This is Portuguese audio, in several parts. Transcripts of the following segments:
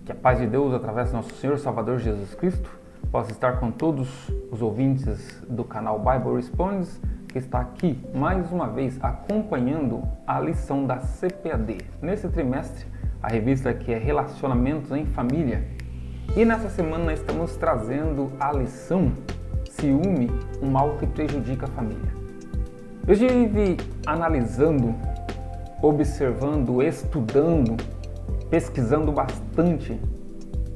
Que a paz de Deus, através do nosso Senhor e Salvador Jesus Cristo, possa estar com todos os ouvintes do canal Bible Responds, que está aqui mais uma vez acompanhando a lição da CPAD. Nesse trimestre, a revista que é Relacionamentos em Família. E nessa semana estamos trazendo a lição Ciúme, um mal que prejudica a família. Eu estive analisando, observando, estudando, pesquisando bastante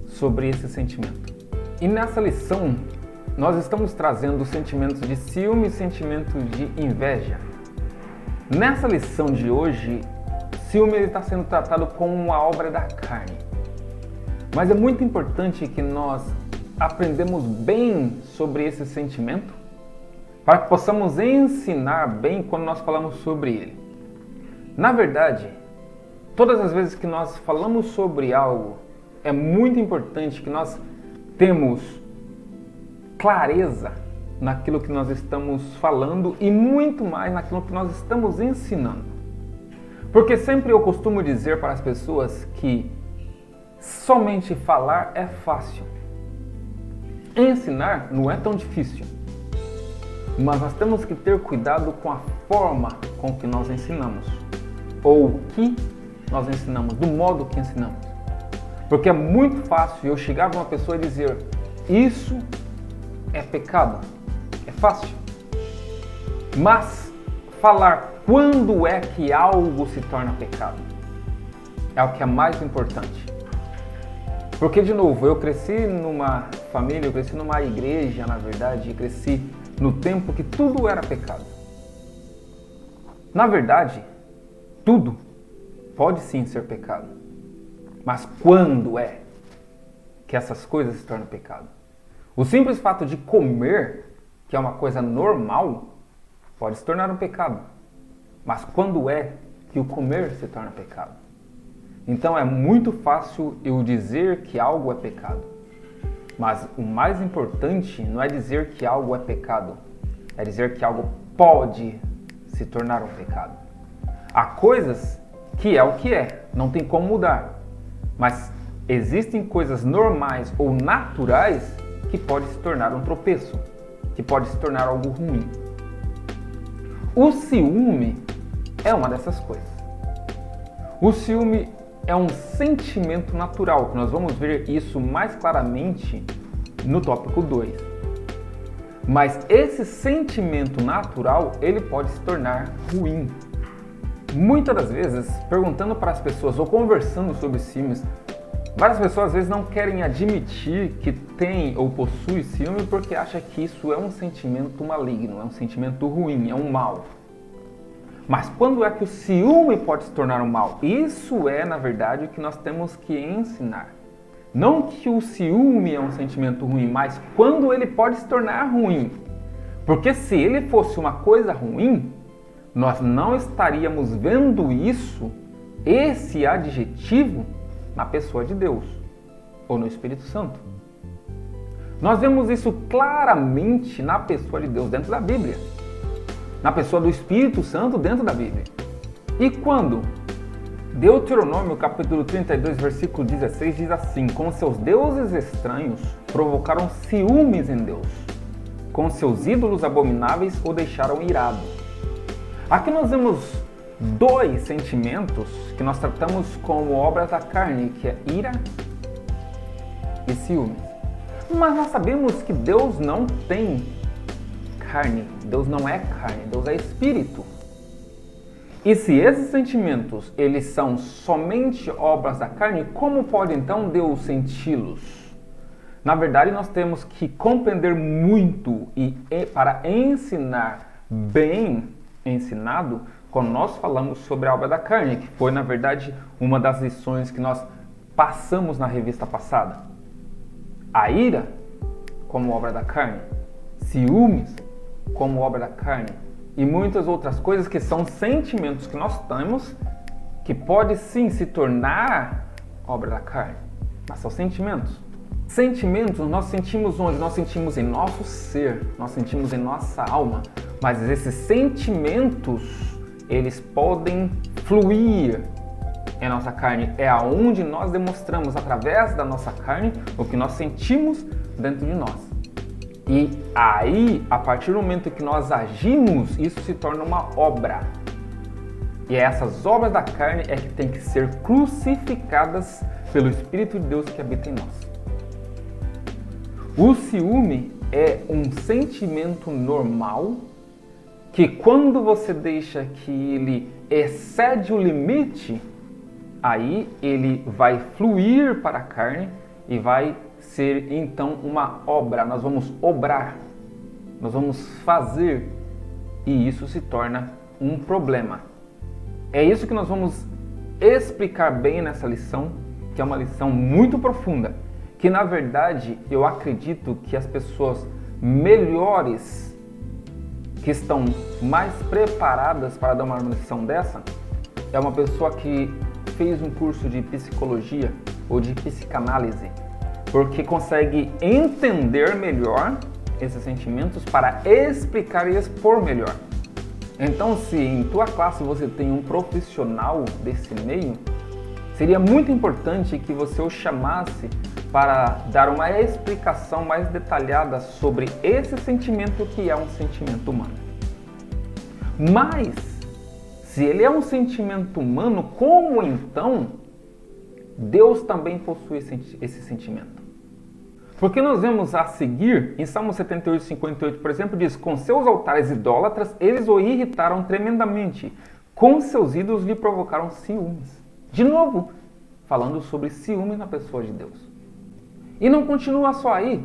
sobre esse sentimento. E nessa lição, nós estamos trazendo os sentimentos de ciúme e sentimentos de inveja. Nessa lição de hoje, ciúme está sendo tratado como uma obra da carne. Mas é muito importante que nós aprendamos bem sobre esse sentimento para que possamos ensinar bem quando nós falamos sobre ele. Na verdade, todas as vezes que nós falamos sobre algo, é muito importante que nós temos clareza naquilo que nós estamos falando e muito mais naquilo que nós estamos ensinando. Porque sempre eu costumo dizer para as pessoas que somente falar é fácil. Ensinar não é tão difícil. Mas nós temos que ter cuidado com a forma com que nós ensinamos. Ou o que nós ensinamos, do modo que ensinamos. Porque é muito fácil eu chegar para uma pessoa e dizer: isso é pecado. É fácil. Mas falar quando é que algo se torna pecado é o que é mais importante. Porque, de novo, eu cresci numa família, eu cresci numa igreja, na verdade, e cresci no tempo que tudo era pecado. Na verdade, tudo pode sim ser pecado. Mas quando é que essas coisas se tornam pecado? O simples fato de comer, que é uma coisa normal, pode se tornar um pecado. Mas quando é que o comer se torna pecado? Então é muito fácil eu dizer que algo é pecado. Mas o mais importante não é dizer que algo é pecado, é dizer que algo pode se tornar um pecado. Há coisas que é o que é, não tem como mudar. Mas existem coisas normais ou naturais que pode se tornar um tropeço, que pode se tornar algo ruim. O ciúme é uma dessas coisas. O ciúme é um sentimento natural, que nós vamos ver isso mais claramente no tópico 2. Mas esse sentimento natural, ele pode se tornar ruim. Muitas das vezes, perguntando para as pessoas ou conversando sobre ciúmes, várias pessoas às vezes não querem admitir que tem ou possui ciúme porque acham que isso é um sentimento maligno, é um sentimento ruim, é um mal. Mas quando é que o ciúme pode se tornar um mal? Isso é, na verdade, o que nós temos que ensinar. Não que o ciúme é um sentimento ruim, mas quando ele pode se tornar ruim. Porque se ele fosse uma coisa ruim, nós não estaríamos vendo isso, esse adjetivo, na pessoa de Deus ou no Espírito Santo. Nós vemos isso claramente na pessoa de Deus dentro da Bíblia, na pessoa do Espírito Santo dentro da Bíblia. E quando Deuteronômio capítulo 32, versículo 16 diz assim: com seus deuses estranhos provocaram ciúmes em Deus, com seus ídolos abomináveis o deixaram irado. Aqui nós vemos dois sentimentos que nós tratamos como obras da carne, que é ira e ciúmes. Mas nós sabemos que Deus não tem carne, Deus não é carne, Deus é espírito. E se esses sentimentos, eles são somente obras da carne, como pode então Deus senti-los? Na verdade, nós temos que compreender muito e para ensinar bem ensinado, quando nós falamos sobre a obra da carne, que foi, na verdade, uma das lições que nós passamos na revista passada. A ira como obra da carne, ciúmes como obra da carne e muitas outras coisas que são sentimentos que nós temos que pode sim se tornar obra da carne, mas são sentimentos. Sentimentos nós sentimos onde? Nós sentimos em nosso ser, nós sentimos em nossa alma, mas esses sentimentos, eles podem fluir E a nossa carne é aonde nós demonstramos através da nossa carne o que nós sentimos dentro de nós. E aí, a partir do momento que nós agimos, isso se torna uma obra. E essas obras da carne é que tem que ser crucificadas pelo Espírito de Deus que habita em nós. O ciúme é um sentimento normal que quando você deixa que ele excede o limite, aí ele vai fluir para a carne e vai ser então uma obra. Nós vamos obrar, nós vamos fazer e isso se torna um problema. É isso que nós vamos explicar bem nessa lição, que é uma lição muito profunda, que na verdade eu acredito que as pessoas melhores, que estão mais preparadas para dar uma lição dessa, é uma pessoa que fez um curso de psicologia ou de psicanálise, porque consegue entender melhor esses sentimentos para explicar e expor melhor. Então, se em tua classe você tem um profissional desse meio, seria muito importante que você o chamasse para dar uma explicação mais detalhada sobre esse sentimento que é um sentimento humano. Mas, se ele é um sentimento humano, como então Deus também possui esse sentimento? Porque nós vemos a seguir, em Salmo 78, 58, por exemplo, diz: com seus altares idólatras, eles o irritaram tremendamente. Com seus ídolos lhe provocaram ciúmes. De novo, falando sobre ciúmes na pessoa de Deus. E não continua só aí.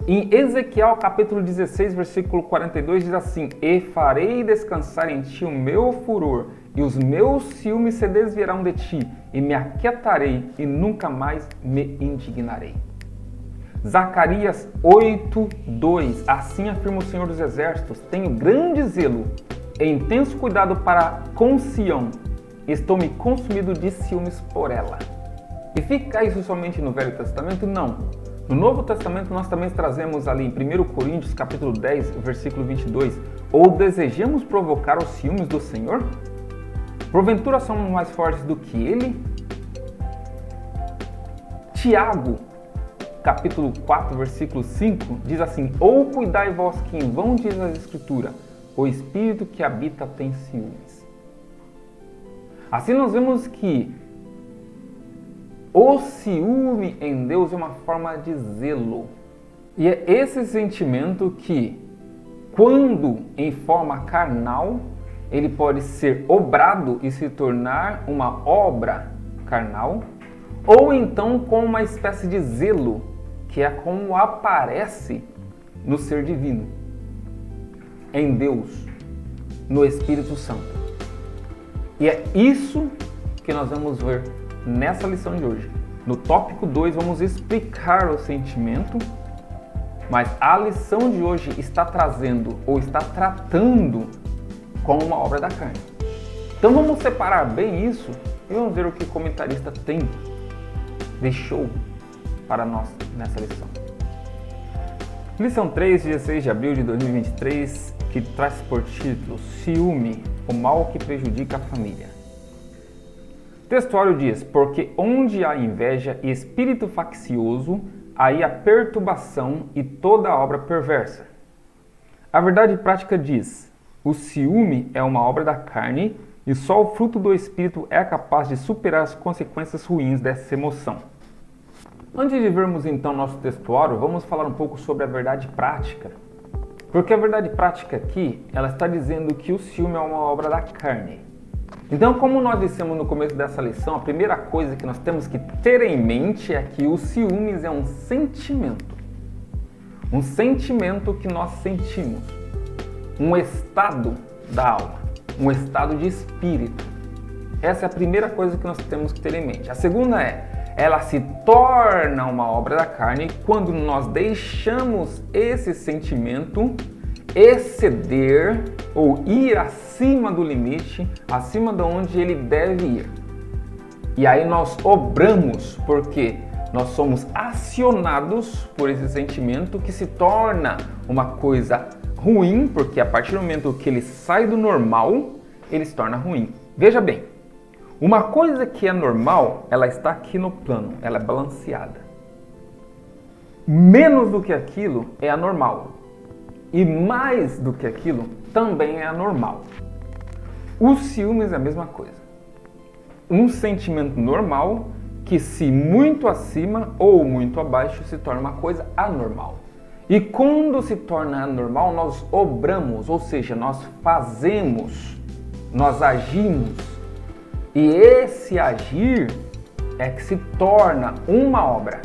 Em Ezequiel capítulo 16, versículo 42, diz assim: e farei descansar em ti o meu furor, e os meus ciúmes se desviarão de ti, e me aquietarei, e nunca mais me indignarei. Zacarias 8:2, assim afirma o Senhor dos Exércitos: tenho grande zelo e intenso cuidado para com Sião, estou-me consumido de ciúmes por ela. E fica isso somente no Velho Testamento? Não. No Novo Testamento nós também trazemos ali em 1 Coríntios capítulo 10, versículo 22, ou desejamos provocar os ciúmes do Senhor? Porventura somos mais fortes do que Ele? Tiago capítulo 4, versículo 5, diz assim: ou cuidai vós que em vão diz a Escritura, o Espírito que habita tem ciúmes. Assim nós vemos que o ciúme em Deus é uma forma de zelo. E é esse sentimento que, quando em forma carnal, ele pode ser obrado e se tornar uma obra carnal, ou então com uma espécie de zelo, que é como aparece no ser divino, em Deus, no Espírito Santo. E é isso que nós vamos ver nessa lição de hoje. No tópico 2 vamos explicar o sentimento, mas a lição de hoje está trazendo ou está tratando com uma obra da carne. Então vamos separar bem isso e vamos ver o que o comentarista deixou para nós nessa lição. Lição 3, 16 de abril de 2023, que traz por título Ciúme, o mal que prejudica a família. O textuário diz: porque onde há inveja e espírito faccioso, aí há perturbação e toda obra perversa. A verdade prática diz: o ciúme é uma obra da carne e só o fruto do Espírito é capaz de superar as consequências ruins dessa emoção. Antes de vermos então nosso textuário, vamos falar um pouco sobre a verdade prática. Porque a verdade prática aqui, ela está dizendo que o ciúme é uma obra da carne. Então, como nós dissemos no começo dessa lição, a primeira coisa que nós temos que ter em mente é que o ciúmes é um sentimento. Um sentimento que nós sentimos. Um estado da alma. Um estado de espírito. Essa é a primeira coisa que nós temos que ter em mente. A segunda ela se torna uma obra da carne quando nós deixamos esse sentimento exceder ou ir acima do limite, acima de onde ele deve ir. E aí nós obramos, porque nós somos acionados por esse sentimento que se torna uma coisa ruim, porque a partir do momento que ele sai do normal, ele se torna ruim. Veja bem, Uma coisa que é normal, ela está aqui no plano, ela é balanceada. Menos do que aquilo é anormal. E mais do que aquilo também é anormal. Os ciúmes é a mesma coisa. Um sentimento normal que, se muito acima ou muito abaixo, se torna uma coisa anormal. E quando se torna anormal, nós obramos, ou seja, nós fazemos, nós agimos. E esse agir é que se torna uma obra.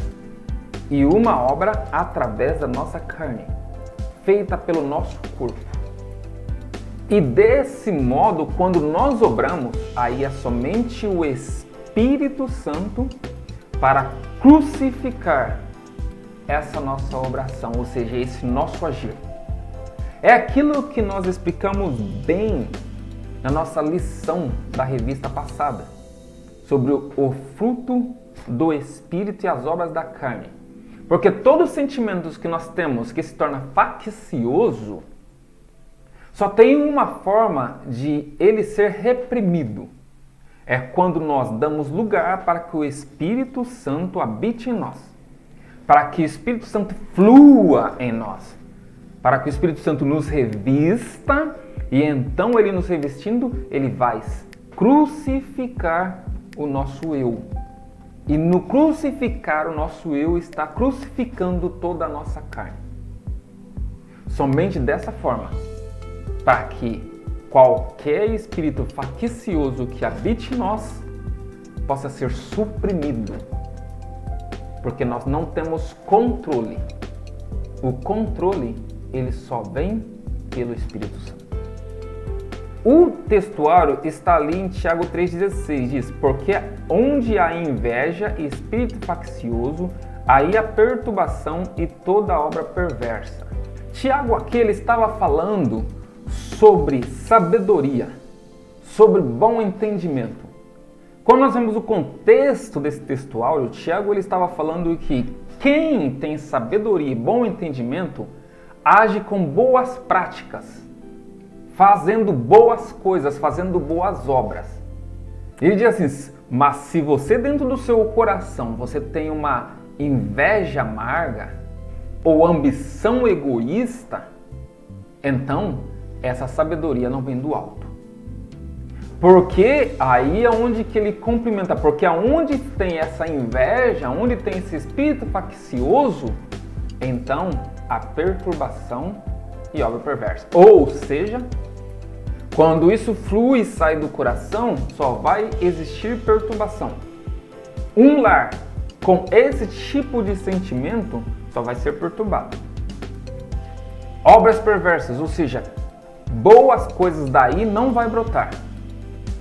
E uma obra através da nossa carne, feita pelo nosso corpo. E desse modo, quando nós obramos, aí é somente o Espírito Santo para crucificar essa nossa obração, ou seja, esse nosso agir. É aquilo que nós explicamos bem na nossa lição da revista passada, sobre o fruto do Espírito e as obras da carne. Porque todos os sentimentos que nós temos que se torna faccioso, só tem uma forma de ele ser reprimido. É quando nós damos lugar para que o Espírito Santo habite em nós. Para que o Espírito Santo flua em nós. Para que o Espírito Santo nos revista. E então ele nos revestindo, ele vai crucificar o nosso eu. E no crucificar o nosso eu, está crucificando toda a nossa carne. Somente dessa forma, para que qualquer espírito faccioso que habite em nós possa ser suprimido. Porque nós não temos controle. O controle, ele só vem pelo Espírito Santo. O textuário está ali em Tiago 3,16, diz: porque onde há inveja e espírito faccioso, aí há perturbação e toda obra perversa. Tiago aqui ele estava falando sobre sabedoria, sobre bom entendimento. Quando nós vemos o contexto desse textuário, Tiago ele estava falando que quem tem sabedoria e bom entendimento age com boas práticas, fazendo boas coisas, fazendo boas obras. Ele diz assim: mas se você dentro do seu coração você tem uma inveja amarga ou ambição egoísta, então essa sabedoria não vem do alto. Porque aí é onde que ele cumprimenta, porque aonde tem essa inveja, onde tem esse espírito faccioso, então a perturbação e obra perversa. Ou seja, quando isso flui e sai do coração, só vai existir perturbação. Um lar com esse tipo de sentimento só vai ser perturbado. Obras perversas, ou seja, boas coisas daí não vai brotar.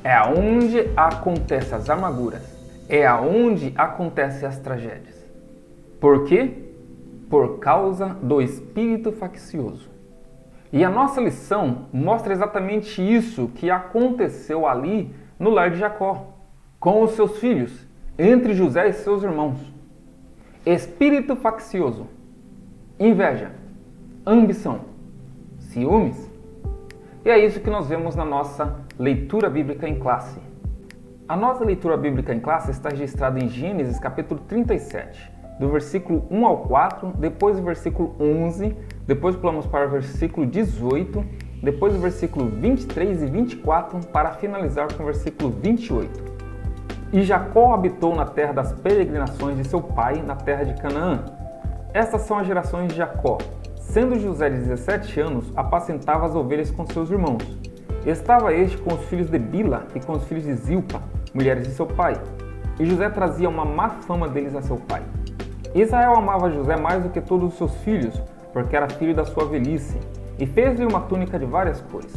É aonde acontecem as amarguras. É aonde acontecem as tragédias. Por quê? Por causa do espírito faccioso. E a nossa lição mostra exatamente isso que aconteceu ali no lar de Jacó, com os seus filhos, entre José e seus irmãos. Espírito faccioso, inveja, ambição, ciúmes. E é isso que nós vemos na nossa leitura bíblica em classe. A nossa leitura bíblica em classe está registrada em Gênesis capítulo 37, do versículo 1 ao 4, depois do versículo 11, depois pulamos para o versículo 18, depois do versículo 23 e 24, para finalizar com o versículo 28. E Jacó habitou na terra das peregrinações de seu pai, na terra de Canaã. Estas são as gerações de Jacó. Sendo José de 17 anos, apacentava as ovelhas com seus irmãos. Estava este com os filhos de Bila e com os filhos de Zilpa, mulheres de seu pai. E José trazia uma má fama deles a seu pai. Israel amava José mais do que todos os seus filhos, porque era filho da sua velhice, e fez-lhe uma túnica de várias cores.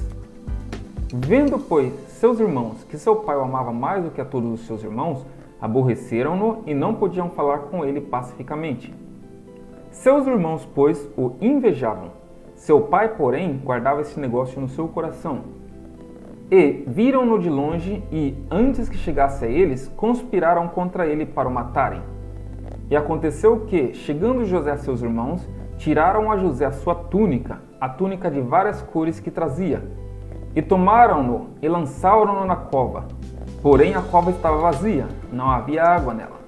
Vendo, pois, seus irmãos que seu pai o amava mais do que a todos os seus irmãos, aborreceram-no e não podiam falar com ele pacificamente. Seus irmãos, pois, o invejavam. Seu pai, porém, guardava esse negócio no seu coração. E viram-no de longe e, antes que chegasse a eles, conspiraram contra ele para o matarem. E aconteceu que, chegando José a seus irmãos, tiraram a José a sua túnica, a túnica de várias cores que trazia, e tomaram-no e lançaram-no na cova. Porém a cova estava vazia, não havia água nela.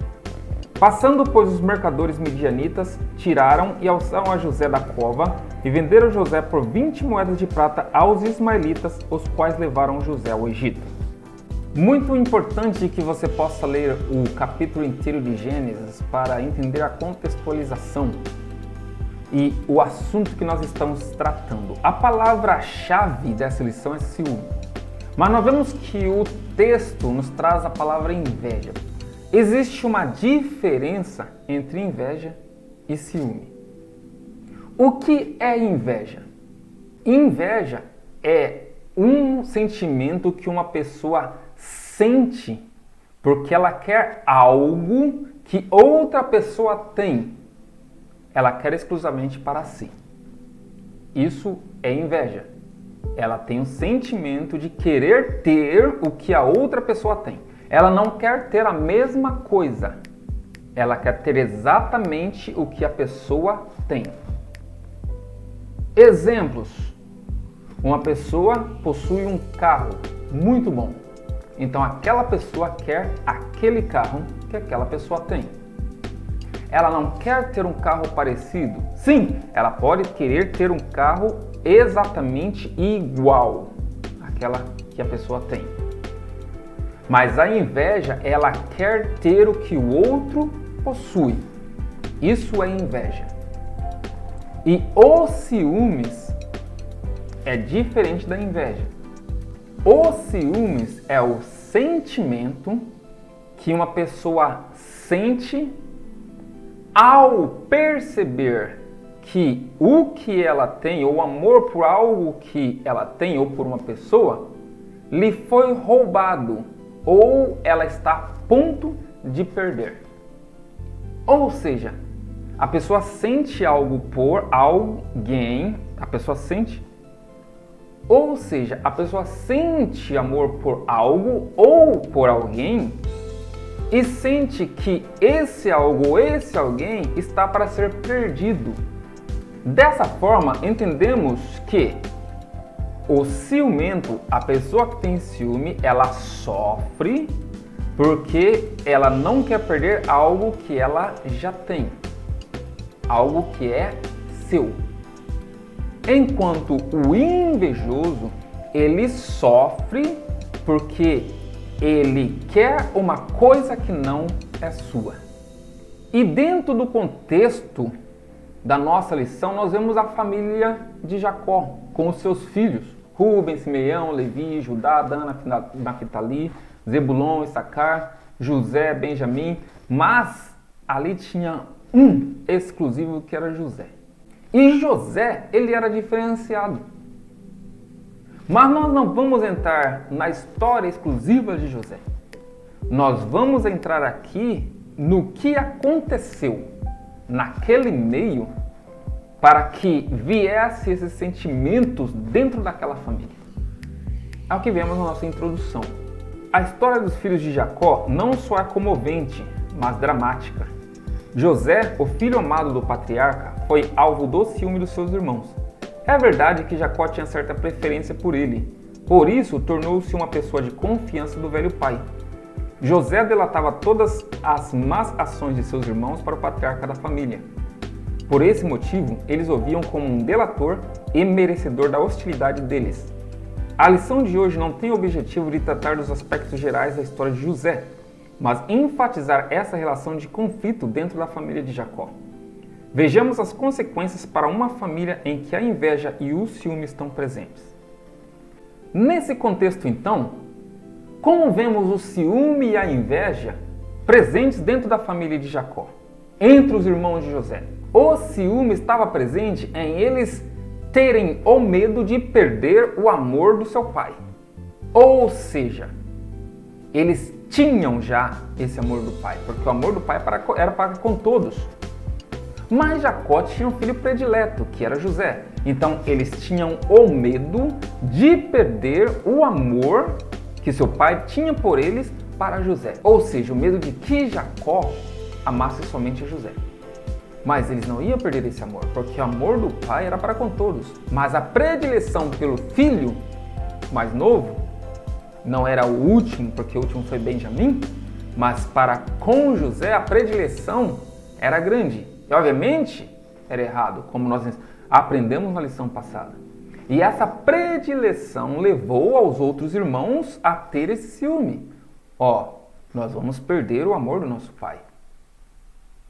Passando, pois, os mercadores midianitas, tiraram e alçaram a José da cova e venderam José por 20 moedas de prata aos ismaelitas, os quais levaram José ao Egito. Muito importante que você possa ler o capítulo inteiro de Gênesis para entender a contextualização e o assunto que nós estamos tratando. A palavra-chave dessa lição é ciúme. Mas nós vemos que o texto nos traz a palavra inveja. Existe uma diferença entre inveja e ciúme. O que é inveja? Inveja é um sentimento que uma pessoa sente porque ela quer algo que outra pessoa tem. Ela quer exclusivamente para si. Isso é inveja. Ela tem o sentimento de querer ter o que a outra pessoa tem. Ela não quer ter a mesma coisa. Ela quer ter exatamente o que a pessoa tem. Exemplos. Uma pessoa possui um carro muito bom. Então aquela pessoa quer aquele carro que aquela pessoa tem. Ela não quer ter um carro parecido? Sim, ela pode querer ter um carro exatamente igual àquela que a pessoa tem. Mas a inveja, ela quer ter o que o outro possui. Isso é inveja. E os ciúmes é diferente da inveja. O ciúmes é o sentimento que uma pessoa sente ao perceber que o que ela tem, ou o amor por algo que ela tem, ou por uma pessoa, lhe foi roubado, ou ela está a ponto de perder. Ou seja, a pessoa sente algo por alguém, a pessoa sente amor por algo ou por alguém e sente que esse algo ou esse alguém está para ser perdido. Dessa forma, entendemos que o ciumento, a pessoa que tem ciúme, ela sofre porque ela não quer perder algo que ela já tem, algo que é seu. Enquanto o invejoso, ele sofre porque ele quer uma coisa que não é sua. E dentro do contexto da nossa lição, nós vemos a família de Jacó, com os seus filhos, Rubem, Simeão, Levi, Judá, Dan, Naphtali, Zebulon, Issacar, José, Benjamim, mas ali tinha um exclusivo que era José. E José, ele era diferenciado. Mas nós não vamos entrar na história exclusiva de José. Nós vamos entrar aqui no que aconteceu naquele meio para que viesse esses sentimentos dentro daquela família. É o que vemos na nossa introdução. A história dos filhos de Jacó não só é comovente, mas dramática. José, o filho amado do patriarca, foi alvo do ciúme dos seus irmãos. É verdade que Jacó tinha certa preferência por ele, por isso tornou-se uma pessoa de confiança do velho pai. José delatava todas as más ações de seus irmãos para o patriarca da família. Por esse motivo, eles o viam como um delator e merecedor da hostilidade deles. A lição de hoje não tem o objetivo de tratar dos aspectos gerais da história de José, mas enfatizar essa relação de conflito dentro da família de Jacó. Vejamos as consequências para uma família em que a inveja e o ciúme estão presentes. Nesse contexto, então, como vemos o ciúme e a inveja presentes dentro da família de Jacó, entre os irmãos de José? O ciúme estava presente em eles terem o medo de perder o amor do seu pai. Ou seja, eles tinham já esse amor do pai, porque o amor do pai era para com todos. Mas Jacó tinha um filho predileto, que era José. Então eles tinham o medo de perder o amor que seu pai tinha por eles para José. Ou seja, o medo de que Jacó amasse somente a José. Mas eles não iam perder esse amor, porque o amor do pai era para com todos. Mas a predileção pelo filho mais novo não era o último, porque o último foi Benjamim, mas para com José a predileção era grande. E obviamente era errado, como nós aprendemos na lição passada. E essa predileção levou aos outros irmãos a ter esse ciúme. Nós vamos perder o amor do nosso pai,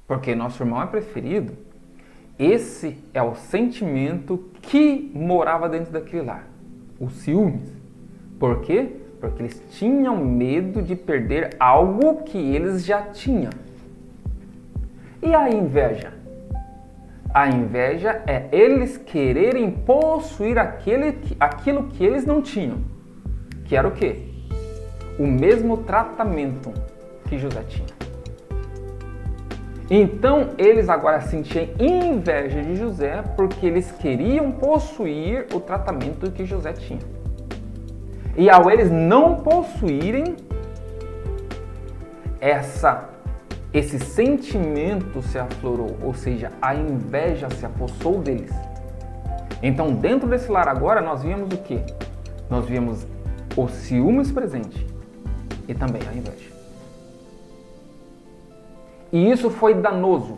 porque nosso irmão é preferido. Esse é o sentimento que morava dentro daquele lar, os ciúmes. Por quê? Porque eles tinham medo de perder algo que eles já tinham. E a inveja? A inveja é eles quererem possuir aquilo que eles não tinham. Que era o quê? O mesmo tratamento que José tinha. Então eles agora sentiam inveja de José porque eles queriam possuir o tratamento que José tinha. E ao eles não possuírem, esse sentimento se aflorou, ou seja, a inveja se apossou deles. Então dentro desse lar agora nós víamos o quê? Nós víamos o ciúmes presente e também a inveja. E isso foi danoso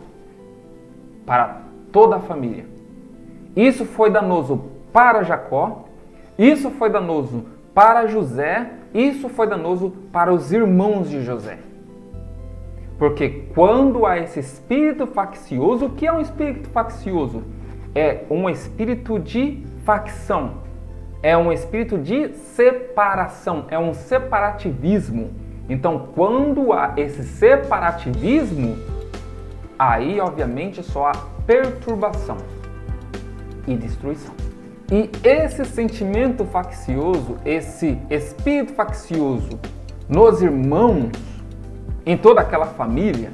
para toda a família. Isso foi danoso para Jacó, isso foi danoso para José, isso foi danoso para os irmãos de José. Porque quando há esse espírito faccioso, o que é um espírito faccioso? É um espírito de facção, é um espírito de separação, é um separativismo. Então, quando há esse separativismo, aí, obviamente, só há perturbação e destruição. E esse sentimento faccioso, esse espírito faccioso nos irmãos, em toda aquela família,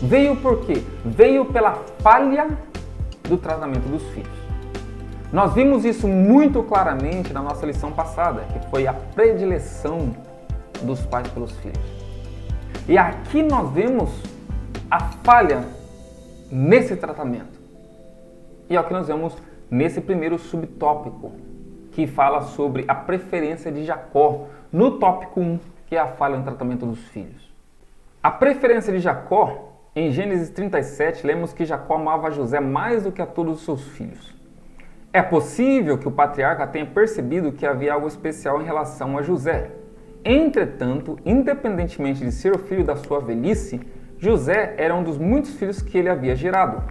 veio por quê? Veio pela falha do tratamento dos filhos. Nós vimos isso muito claramente na nossa lição passada, que foi a predileção dos pais pelos filhos. E aqui nós vemos a falha nesse tratamento. E é o que nós vemos nesse primeiro subtópico, que fala sobre a preferência de Jacó, no tópico 1, que é a falha no tratamento dos filhos. A preferência de Jacó, em Gênesis 37, lemos que Jacó amava José mais do que a todos os seus filhos. É possível que o patriarca tenha percebido que havia algo especial em relação a José. Entretanto, independentemente de ser o filho da sua velhice, José era um dos muitos filhos que ele havia gerado.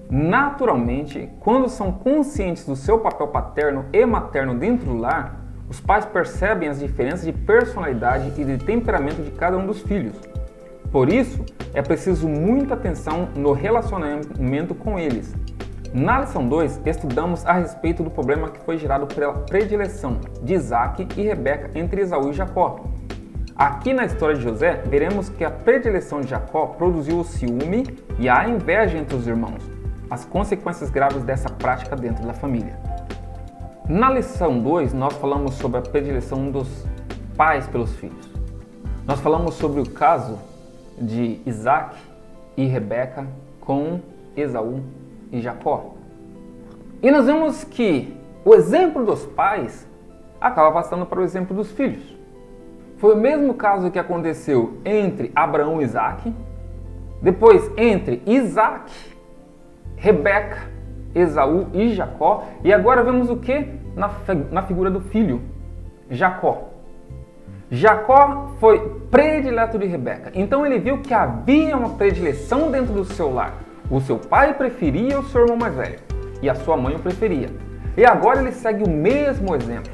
Naturalmente, quando são conscientes do seu papel paterno e materno dentro do lar, os pais percebem as diferenças de personalidade e de temperamento de cada um dos filhos. Por isso, é preciso muita atenção no relacionamento com eles. Na lição 2, estudamos a respeito do problema que foi gerado pela predileção de Isaac e Rebeca entre Esaú e Jacó. Aqui na história de José, veremos que a predileção de Jacó produziu o ciúme e a inveja entre os irmãos, as consequências graves dessa prática dentro da família. Na lição 2, nós falamos sobre a predileção dos pais pelos filhos. Nós falamos sobre o caso de Isaac e Rebeca com Esaú e Jacó. E nós vemos que o exemplo dos pais acaba passando para o exemplo dos filhos. Foi o mesmo caso que aconteceu entre Abraão e Isaac, depois entre Isaac, Rebeca, Esaú e Jacó, e agora vemos o que? Na figura do filho, Jacó. Jacó foi predileto de Rebeca, então ele viu que havia uma predileção dentro do seu lar. O seu pai preferia o seu irmão mais velho e a sua mãe o preferia. E agora ele segue o mesmo exemplo.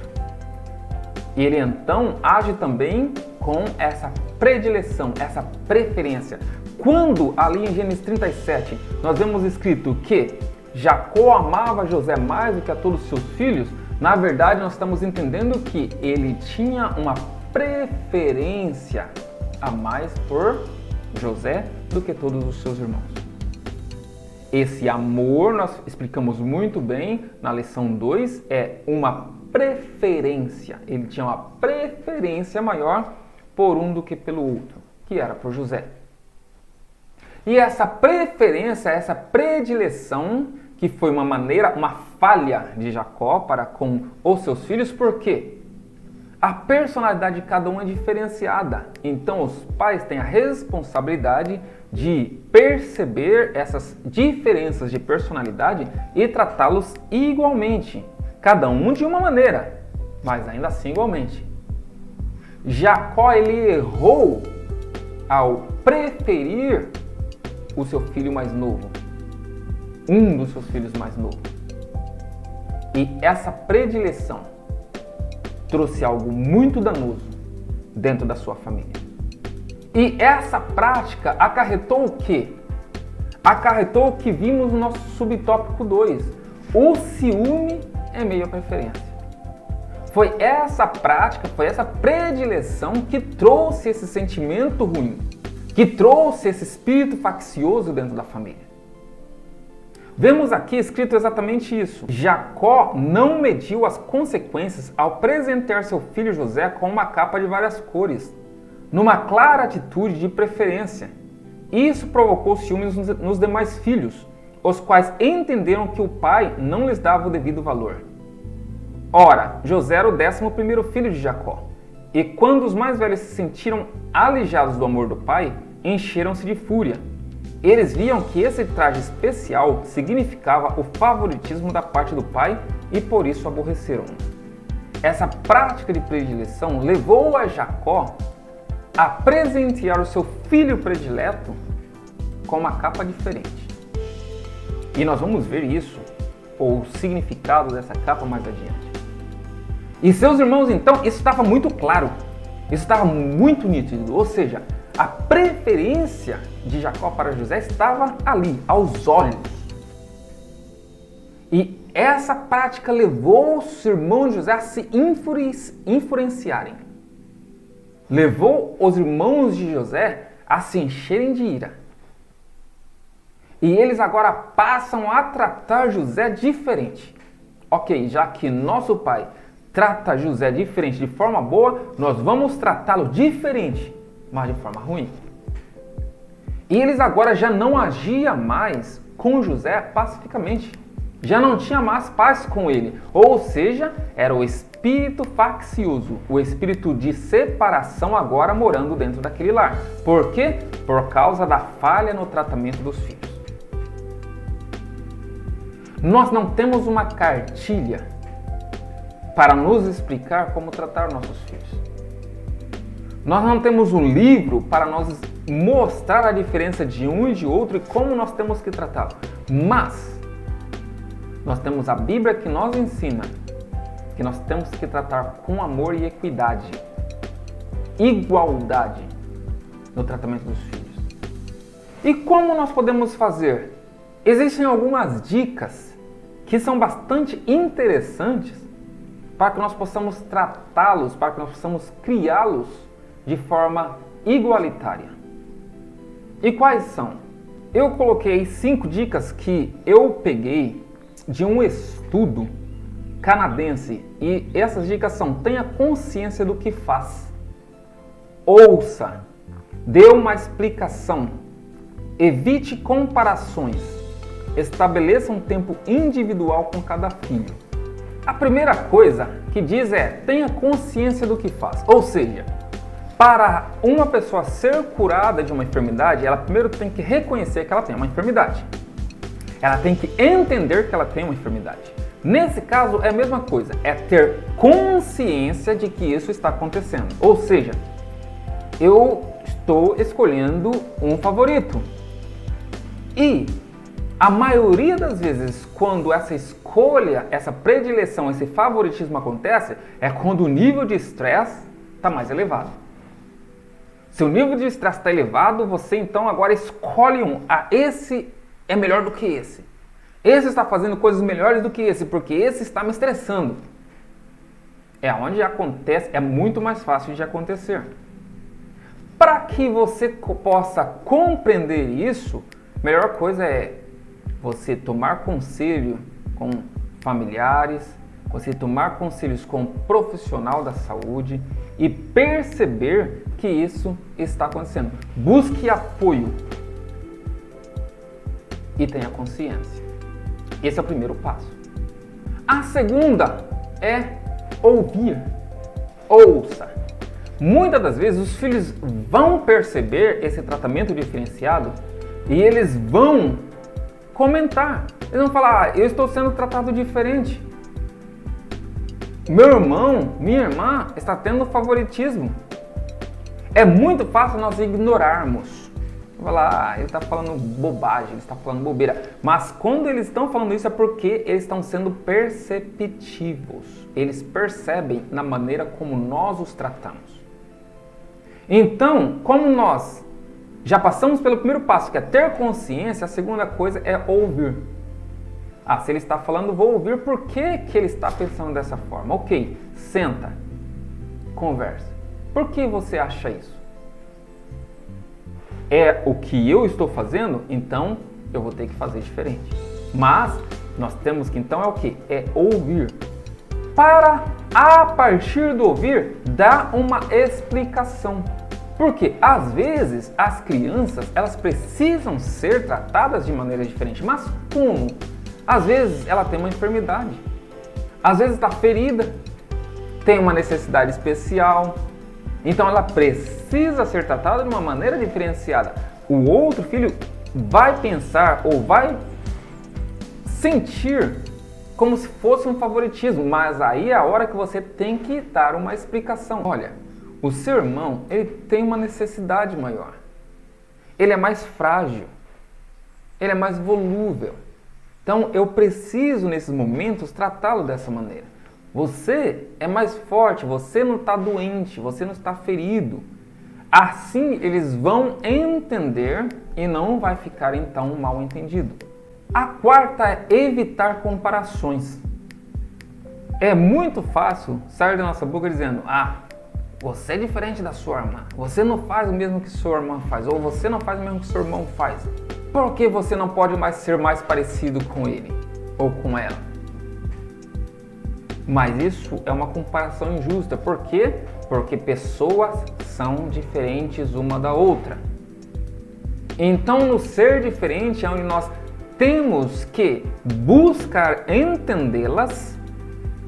E ele então age também com essa predileção, essa preferência. Quando ali em Gênesis 37 nós vemos escrito que Jacó amava José mais do que a todos os seus filhos, na verdade nós estamos entendendo que ele tinha uma preferência a mais por José do que todos os seus irmãos. Esse amor, nós explicamos muito bem na lição 2, é uma preferência. Ele tinha uma preferência maior por um do que pelo outro, que era por José. E essa preferência, essa predileção, que foi uma falha de Jacó para com os seus filhos, por quê? A personalidade de cada um é diferenciada, então os pais têm a responsabilidade de perceber essas diferenças de personalidade e tratá-los igualmente, cada um de uma maneira, mas ainda assim igualmente. Jacó ele errou ao preferir o seu filho mais novo, um dos seus filhos mais novos. E essa predileção trouxe algo muito danoso dentro da sua família. E essa prática acarretou o quê? Acarretou o que vimos no nosso subtópico 2. O ciúme é meio à preferência. Foi essa prática, foi essa predileção que trouxe esse sentimento ruim, que trouxe esse espírito faccioso dentro da família. Vemos aqui escrito exatamente isso. Jacó não mediu as consequências ao presentear seu filho José com uma capa de várias cores, numa clara atitude de preferência. Isso provocou ciúmes nos demais filhos, os quais entenderam que o pai não lhes dava o devido valor. Ora, José era o 11º filho de Jacó, e quando os mais velhos se sentiram alijados do amor do pai, encheram-se de fúria. Eles viam que esse traje especial significava o favoritismo da parte do pai e por isso aborreceram. Essa prática de predileção levou a Jacó a presentear o seu filho predileto com uma capa diferente. E nós vamos ver isso, ou o significado dessa capa mais adiante. E seus irmãos, então, isso estava muito claro, isso estava muito nítido, ou seja, a preferência de Jacó para José estava ali, aos olhos. E essa prática levou os irmãos de José a se influenciarem. Levou os irmãos de José a se encherem de ira. E eles agora passam a tratar José diferente. Ok, já que nosso pai trata José diferente de forma boa, nós vamos tratá-lo diferente, mas de forma ruim. E eles agora já não agiam mais com José pacificamente. Já não tinha mais paz com ele. Ou seja, era o espírito faccioso, o espírito de separação agora morando dentro daquele lar. Por quê? Por causa da falha no tratamento dos filhos. Nós não temos uma cartilha para nos explicar como tratar nossos filhos. Nós não temos um livro para nos mostrar a diferença de um e de outro e como nós temos que tratá-lo. Mas nós temos a Bíblia que nos ensina que nós temos que tratar com amor e equidade, igualdade no tratamento dos filhos. E como nós podemos fazer? Existem algumas dicas que são bastante interessantes para que nós possamos tratá-los, para que nós possamos criá-los de forma igualitária. E quais são? Eu coloquei 5 dicas que eu peguei de um estudo canadense e essas dicas são: tenha consciência do que faz, ouça, dê uma explicação, evite comparações, estabeleça um tempo individual com cada filho. A primeira coisa que diz é: tenha consciência do que faz, ou seja, para uma pessoa ser curada de uma enfermidade, ela primeiro tem que reconhecer que ela tem uma enfermidade. Ela tem que entender que ela tem uma enfermidade. Nesse caso é a mesma coisa, é ter consciência de que isso está acontecendo. Ou seja, eu estou escolhendo um favorito. E a maioria das vezes, quando essa escolha, essa predileção, esse favoritismo acontece, é quando o nível de estresse está mais elevado. Se o nível de estresse está elevado, você então agora escolhe um. Ah, esse é melhor do que esse. Esse está fazendo coisas melhores do que esse, porque esse está me estressando. É onde acontece, é muito mais fácil de acontecer. Para que você possa compreender isso, a melhor coisa é você tomar conselho com familiares, você tomar conselhos com um profissional da saúde e perceber que isso está acontecendo. Busque apoio e tenha consciência. Esse é o primeiro passo. A segunda é ouvir. ouça. Muitas das vezes os filhos vão perceber esse tratamento diferenciado e eles vão comentar. Eles vão falar, eu estou sendo tratado diferente. Meu irmão, minha irmã está tendo favoritismo. É muito fácil nós ignorarmos. Falar, ele está falando bobagem, ele está falando bobeira. Mas quando eles estão falando isso é porque eles estão sendo perceptivos. Eles percebem na maneira como nós os tratamos. Então, como nós já passamos pelo primeiro passo, que é ter consciência, a segunda coisa é ouvir. Ah, se ele está falando, vou ouvir por que ele está pensando dessa forma. Ok, senta, conversa. Por que você acha isso? É o que eu estou fazendo, então eu vou ter que fazer diferente. Mas nós temos que então é o que? É ouvir. Para, a partir do ouvir, dar uma explicação. Porque às vezes as crianças elas precisam ser tratadas de maneira diferente. Mas como? Às vezes ela tem uma enfermidade, às vezes está ferida, tem uma necessidade especial, então ela precisa ser tratada de uma maneira diferenciada. O outro filho vai pensar ou vai sentir como se fosse um favoritismo, mas aí é a hora que você tem que dar uma explicação. Olha, o seu irmão ele tem uma necessidade maior, ele é mais frágil, ele é mais volúvel. Então, eu preciso, nesses momentos, tratá-lo dessa maneira. Você é mais forte, você não está doente, você não está ferido. Assim, eles vão entender e não vai ficar, então, um mal entendido. A quarta é evitar comparações. É muito fácil sair da nossa boca dizendo, você é diferente da sua irmã, você não faz o mesmo que sua irmã faz, ou você não faz o mesmo que seu irmão faz. Por que você não pode mais ser mais parecido com ele ou com ela? Mas isso é uma comparação injusta. Por quê? Porque pessoas são diferentes uma da outra. Então, no ser diferente é onde nós temos que buscar entendê-las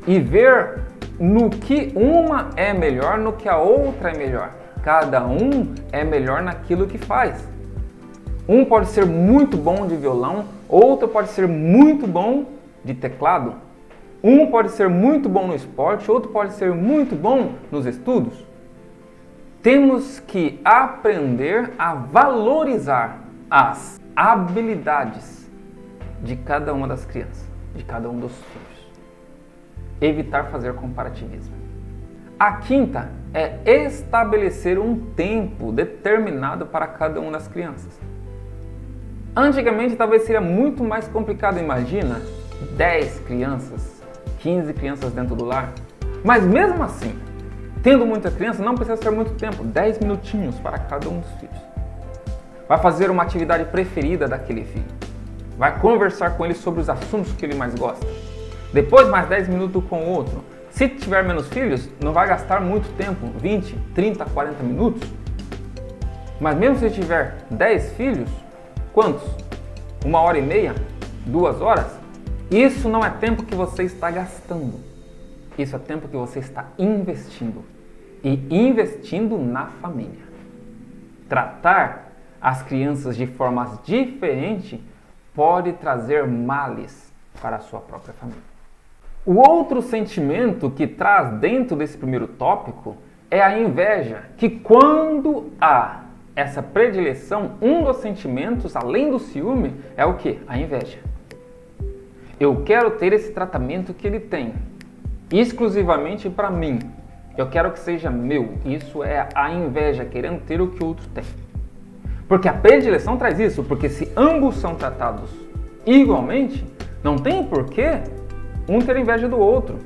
e ver no que uma é melhor, no que a outra é melhor. Cada um é melhor naquilo que faz. Um pode ser muito bom de violão, outro pode ser muito bom de teclado. Um pode ser muito bom no esporte, outro pode ser muito bom nos estudos. Temos que aprender a valorizar as habilidades de cada uma das crianças, de cada um dos filhos. Evitar fazer comparativismo. A quinta é estabelecer um tempo determinado para cada uma das crianças. Antigamente talvez seria muito mais complicado, imagina 10 crianças, 15 crianças dentro do lar. Mas mesmo assim, tendo muita criança, não precisa ser muito tempo, 10 minutinhos para cada um dos filhos. Vai fazer uma atividade preferida daquele filho. Vai conversar com ele sobre os assuntos que ele mais gosta. Depois mais 10 minutos com o outro. Se tiver menos filhos, não vai gastar muito tempo, 20, 30, 40 minutos. Mas mesmo se tiver 10 filhos, quantos? 1h30? 2 horas? Isso não é tempo que você está gastando. Isso é tempo que você está investindo. E investindo na família. Tratar as crianças de formas diferentes pode trazer males para a sua própria família. O outro sentimento que traz dentro desse primeiro tópico é a inveja, que quando há essa predileção, um dos sentimentos, além do ciúme, é o quê? A inveja. Eu quero ter esse tratamento que ele tem, exclusivamente para mim. Eu quero que seja meu. Isso é a inveja, querendo ter o que o outro tem. Porque a predileção traz isso, porque se ambos são tratados igualmente, não tem porquê um ter inveja do outro.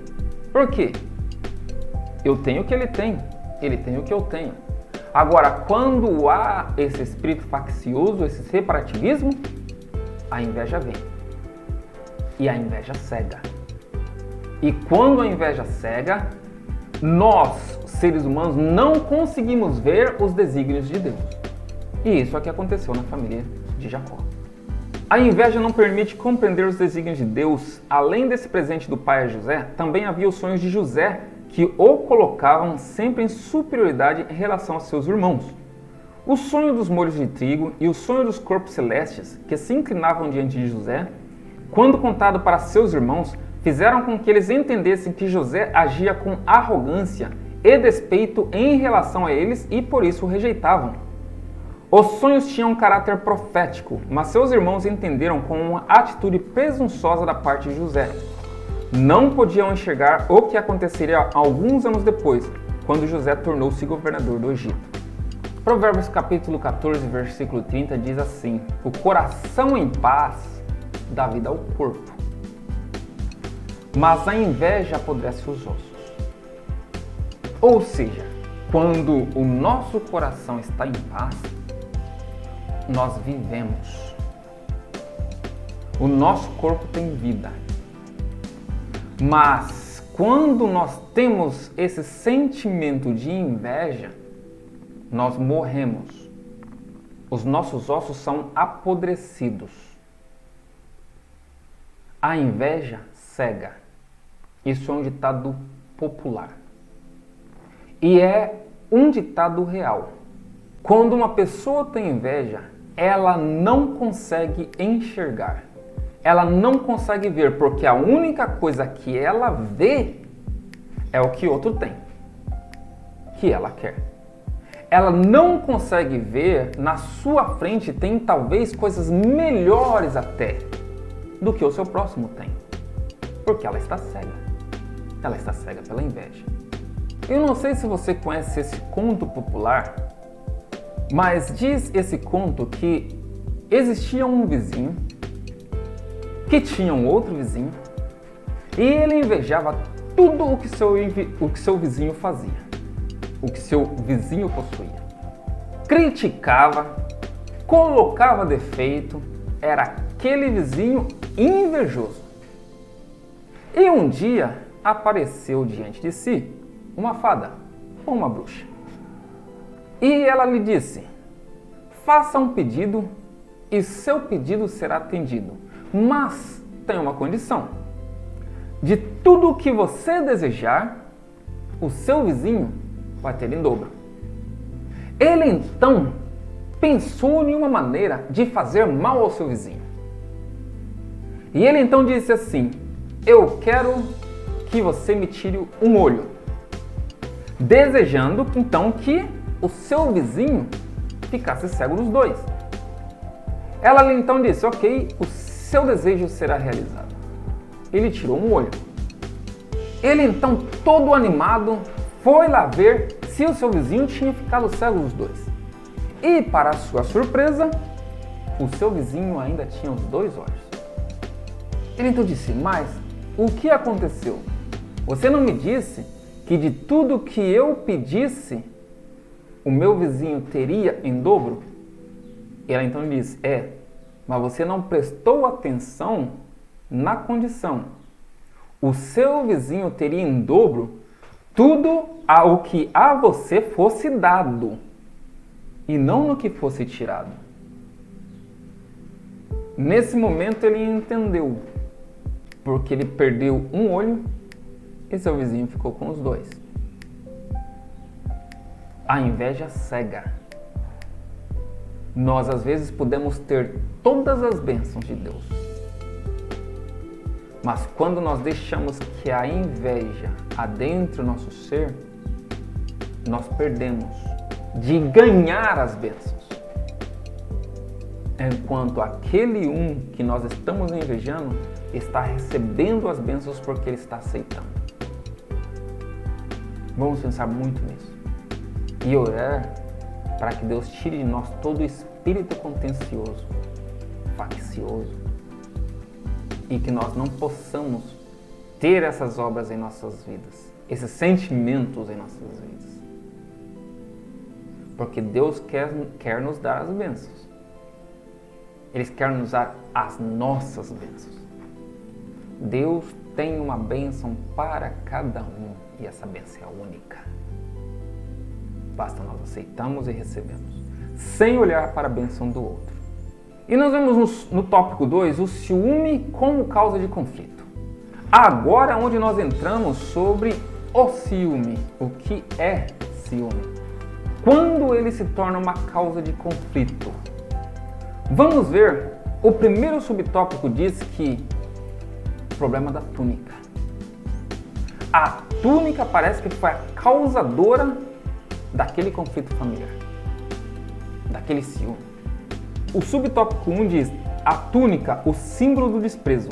Por quê? Eu tenho o que ele tem o que eu tenho. Agora, quando há esse espírito faccioso, esse separativismo, a inveja vem. E a inveja cega. E quando a inveja cega, nós, seres humanos, não conseguimos ver os desígnios de Deus. E isso é o que aconteceu na família de Jacó. A inveja não permite compreender os desígnios de Deus. Além desse presente do pai a José, também havia os sonhos de José que o colocavam sempre em superioridade em relação aos seus irmãos. O sonho dos molhos de trigo e o sonho dos corpos celestes, que se inclinavam diante de José, quando contado para seus irmãos, fizeram com que eles entendessem que José agia com arrogância e despeito em relação a eles e por isso o rejeitavam. Os sonhos tinham um caráter profético, mas seus irmãos entenderam como uma atitude presunçosa da parte de José. Não podiam enxergar o que aconteceria alguns anos depois, quando José tornou-se governador do Egito. Provérbios capítulo 14, versículo 30 diz assim: o coração em paz dá vida ao corpo, mas a inveja apodrece os ossos. Ou seja, quando o nosso coração está em paz, nós vivemos. O nosso corpo tem vida. Mas quando nós temos esse sentimento de inveja, nós morremos. Os nossos ossos são apodrecidos. A inveja cega. Isso é um ditado popular. E é um ditado real. Quando uma pessoa tem inveja, ela não consegue enxergar. Ela não consegue ver, porque a única coisa que ela vê é o que outro tem, que ela quer. Ela não consegue ver, na sua frente tem talvez coisas melhores até do que o seu próximo tem, porque ela está cega. Ela está cega pela inveja. Eu não sei se você conhece esse conto popular, mas diz esse conto que existia um vizinho que tinha um outro vizinho e ele invejava tudo o que seu vizinho fazia, o que seu vizinho possuía. Criticava, colocava defeito, era aquele vizinho invejoso. E um dia apareceu diante de si uma fada ou uma bruxa. E ela lhe disse: faça um pedido e seu pedido será atendido. Mas tem uma condição: de tudo o que você desejar, o seu vizinho vai ter em dobro. Ele então pensou em uma maneira de fazer mal ao seu vizinho. E ele então disse assim: eu quero que você me tire um olho. Desejando então que o seu vizinho ficasse cego dos dois. Ela então disse: ok, o seu desejo será realizado. Ele tirou um olho. Ele então, todo animado, foi lá ver se o seu vizinho tinha ficado cego dos dois. E para sua surpresa, o seu vizinho ainda tinha os dois olhos. Ele então disse: mas o que aconteceu? Você não me disse que de tudo que eu pedisse, o meu vizinho teria em dobro? E ela então disse: mas você não prestou atenção na condição. O seu vizinho teria em dobro tudo ao que a você fosse dado, e não no que fosse tirado. Nesse momento ele entendeu, porque ele perdeu um olho e seu vizinho ficou com os dois. A inveja cega. Nós às vezes podemos ter todas as bênçãos de Deus, mas quando nós deixamos que a inveja adentre o nosso ser, nós perdemos de ganhar as bênçãos, enquanto aquele que nós estamos invejando está recebendo as bênçãos porque ele está aceitando. Vamos pensar muito nisso e orar para que Deus tire de nós todo o espírito contencioso, faccioso, e que nós não possamos ter essas obras em nossas vidas, esses sentimentos em nossas vidas. Porque Deus quer nos dar as bênçãos. Ele quer nos dar as nossas bênçãos. Deus tem uma bênção para cada um e essa bênção é única. Basta nós aceitamos e recebemos, sem olhar para a bênção do outro. E nós vemos no tópico 2 o ciúme como causa de conflito. Agora é onde nós entramos sobre O ciúme. O que é ciúme? Quando ele se torna uma causa de conflito. Vamos ver, o primeiro subtópico diz que o problema da túnica. A túnica parece que foi a causadora daquele conflito familiar, daquele ciúme. O subtópico 1 diz, a túnica, o símbolo do desprezo.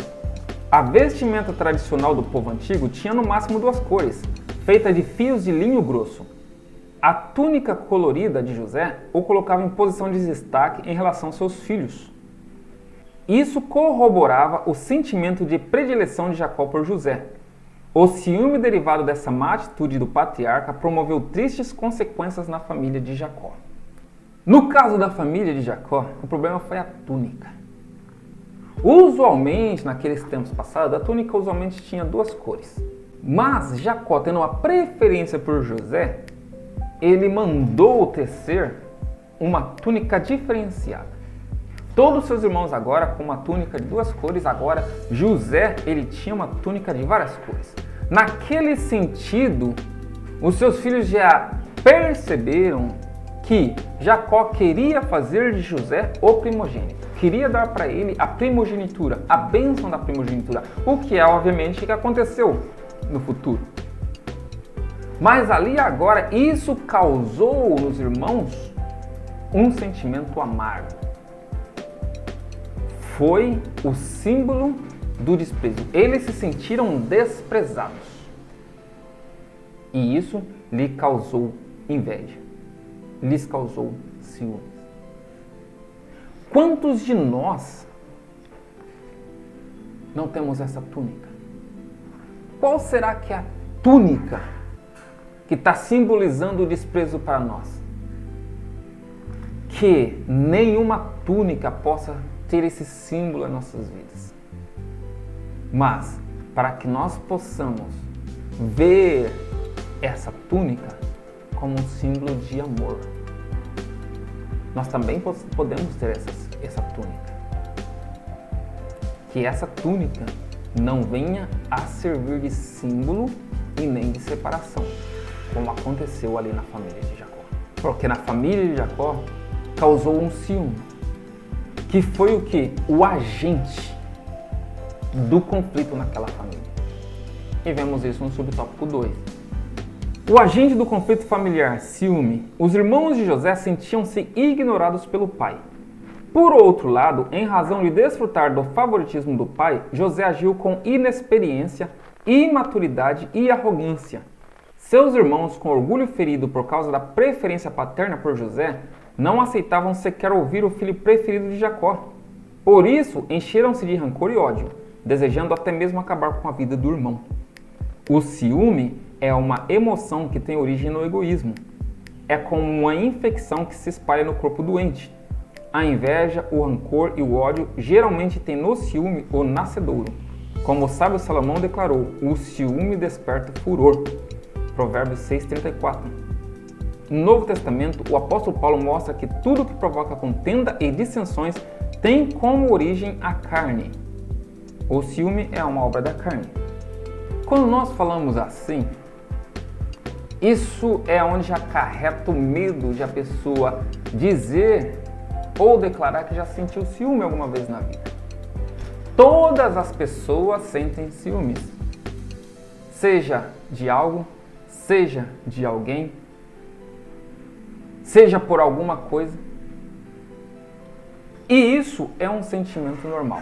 A vestimenta tradicional do povo antigo tinha no máximo 2 cores, feita de fios de linho grosso. A túnica colorida de José o colocava em posição de destaque em relação aos seus filhos. Isso corroborava o sentimento de predileção de Jacó por José. O ciúme derivado dessa má atitude do patriarca promoveu tristes consequências na família de Jacó. No caso da família de Jacó, o problema foi a túnica. Usualmente, naqueles tempos passados, a túnica usualmente tinha 2 cores. Mas Jacó, tendo uma preferência por José, ele mandou tecer uma túnica diferenciada. Todos os seus irmãos agora com uma túnica de 2 cores, agora José, ele tinha uma túnica de várias cores. Naquele sentido, os seus filhos já perceberam que Jacó queria fazer de José o primogênito. Queria dar para ele a primogenitura, a bênção da primogenitura, o que é obviamente que aconteceu no futuro. Mas ali agora, isso causou nos irmãos um sentimento amargo. Foi o símbolo do desprezo. Eles se sentiram desprezados. E isso lhe causou inveja. Lhes causou ciúmes. Quantos de nós não temos essa túnica? Qual será que é a túnica que está simbolizando o desprezo para nós? Que nenhuma túnica possa ter esse símbolo em nossas vidas. Mas, para que nós possamos ver essa túnica como um símbolo de amor, nós também podemos ter essa túnica. Que essa túnica não venha a servir de símbolo e nem de separação, como aconteceu ali na família de Jacó. Porque na família de Jacó causou um ciúme, que foi o que? O agente do conflito naquela família. E vemos isso no subtópico 2. O agente do conflito familiar, ciúme. Os irmãos de José sentiam-se ignorados pelo pai. Por outro lado, em razão de desfrutar do favoritismo do pai, José agiu com inexperiência, imaturidade e arrogância. Seus irmãos, com orgulho ferido por causa da preferência paterna por José, não aceitavam sequer ouvir o filho preferido de Jacó. Por isso, encheram-se de rancor e ódio, desejando até mesmo acabar com a vida do irmão. O ciúme é uma emoção que tem origem no egoísmo. É como uma infecção que se espalha no corpo doente. A inveja, o rancor e o ódio geralmente têm no ciúme o nascedouro. Como o sábio Salomão declarou, o ciúme desperta furor. Provérbios 6,34. No Novo Testamento, o apóstolo Paulo mostra que tudo que provoca contenda e dissensões tem como origem a carne. O ciúme é uma obra da carne. Quando nós falamos assim, isso é onde acarreta o medo de a pessoa dizer ou declarar que já sentiu ciúme alguma vez na vida. Todas as pessoas sentem ciúmes, seja de algo, seja de alguém, seja por alguma coisa. E isso é um sentimento normal.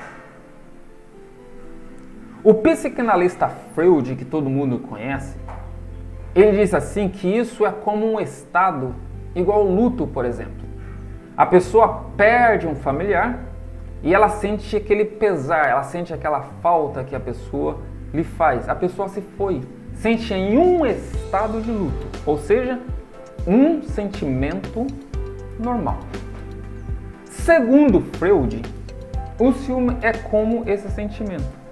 O psicanalista Freud, que todo mundo conhece, ele diz assim que isso é como um estado igual ao luto, por exemplo. A pessoa perde um familiar e ela sente aquele pesar, ela sente aquela falta que a pessoa lhe faz. A pessoa se foi, sente em um estado de luto, ou seja, um sentimento normal. Segundo Freud, o ciúme é como esse sentimento.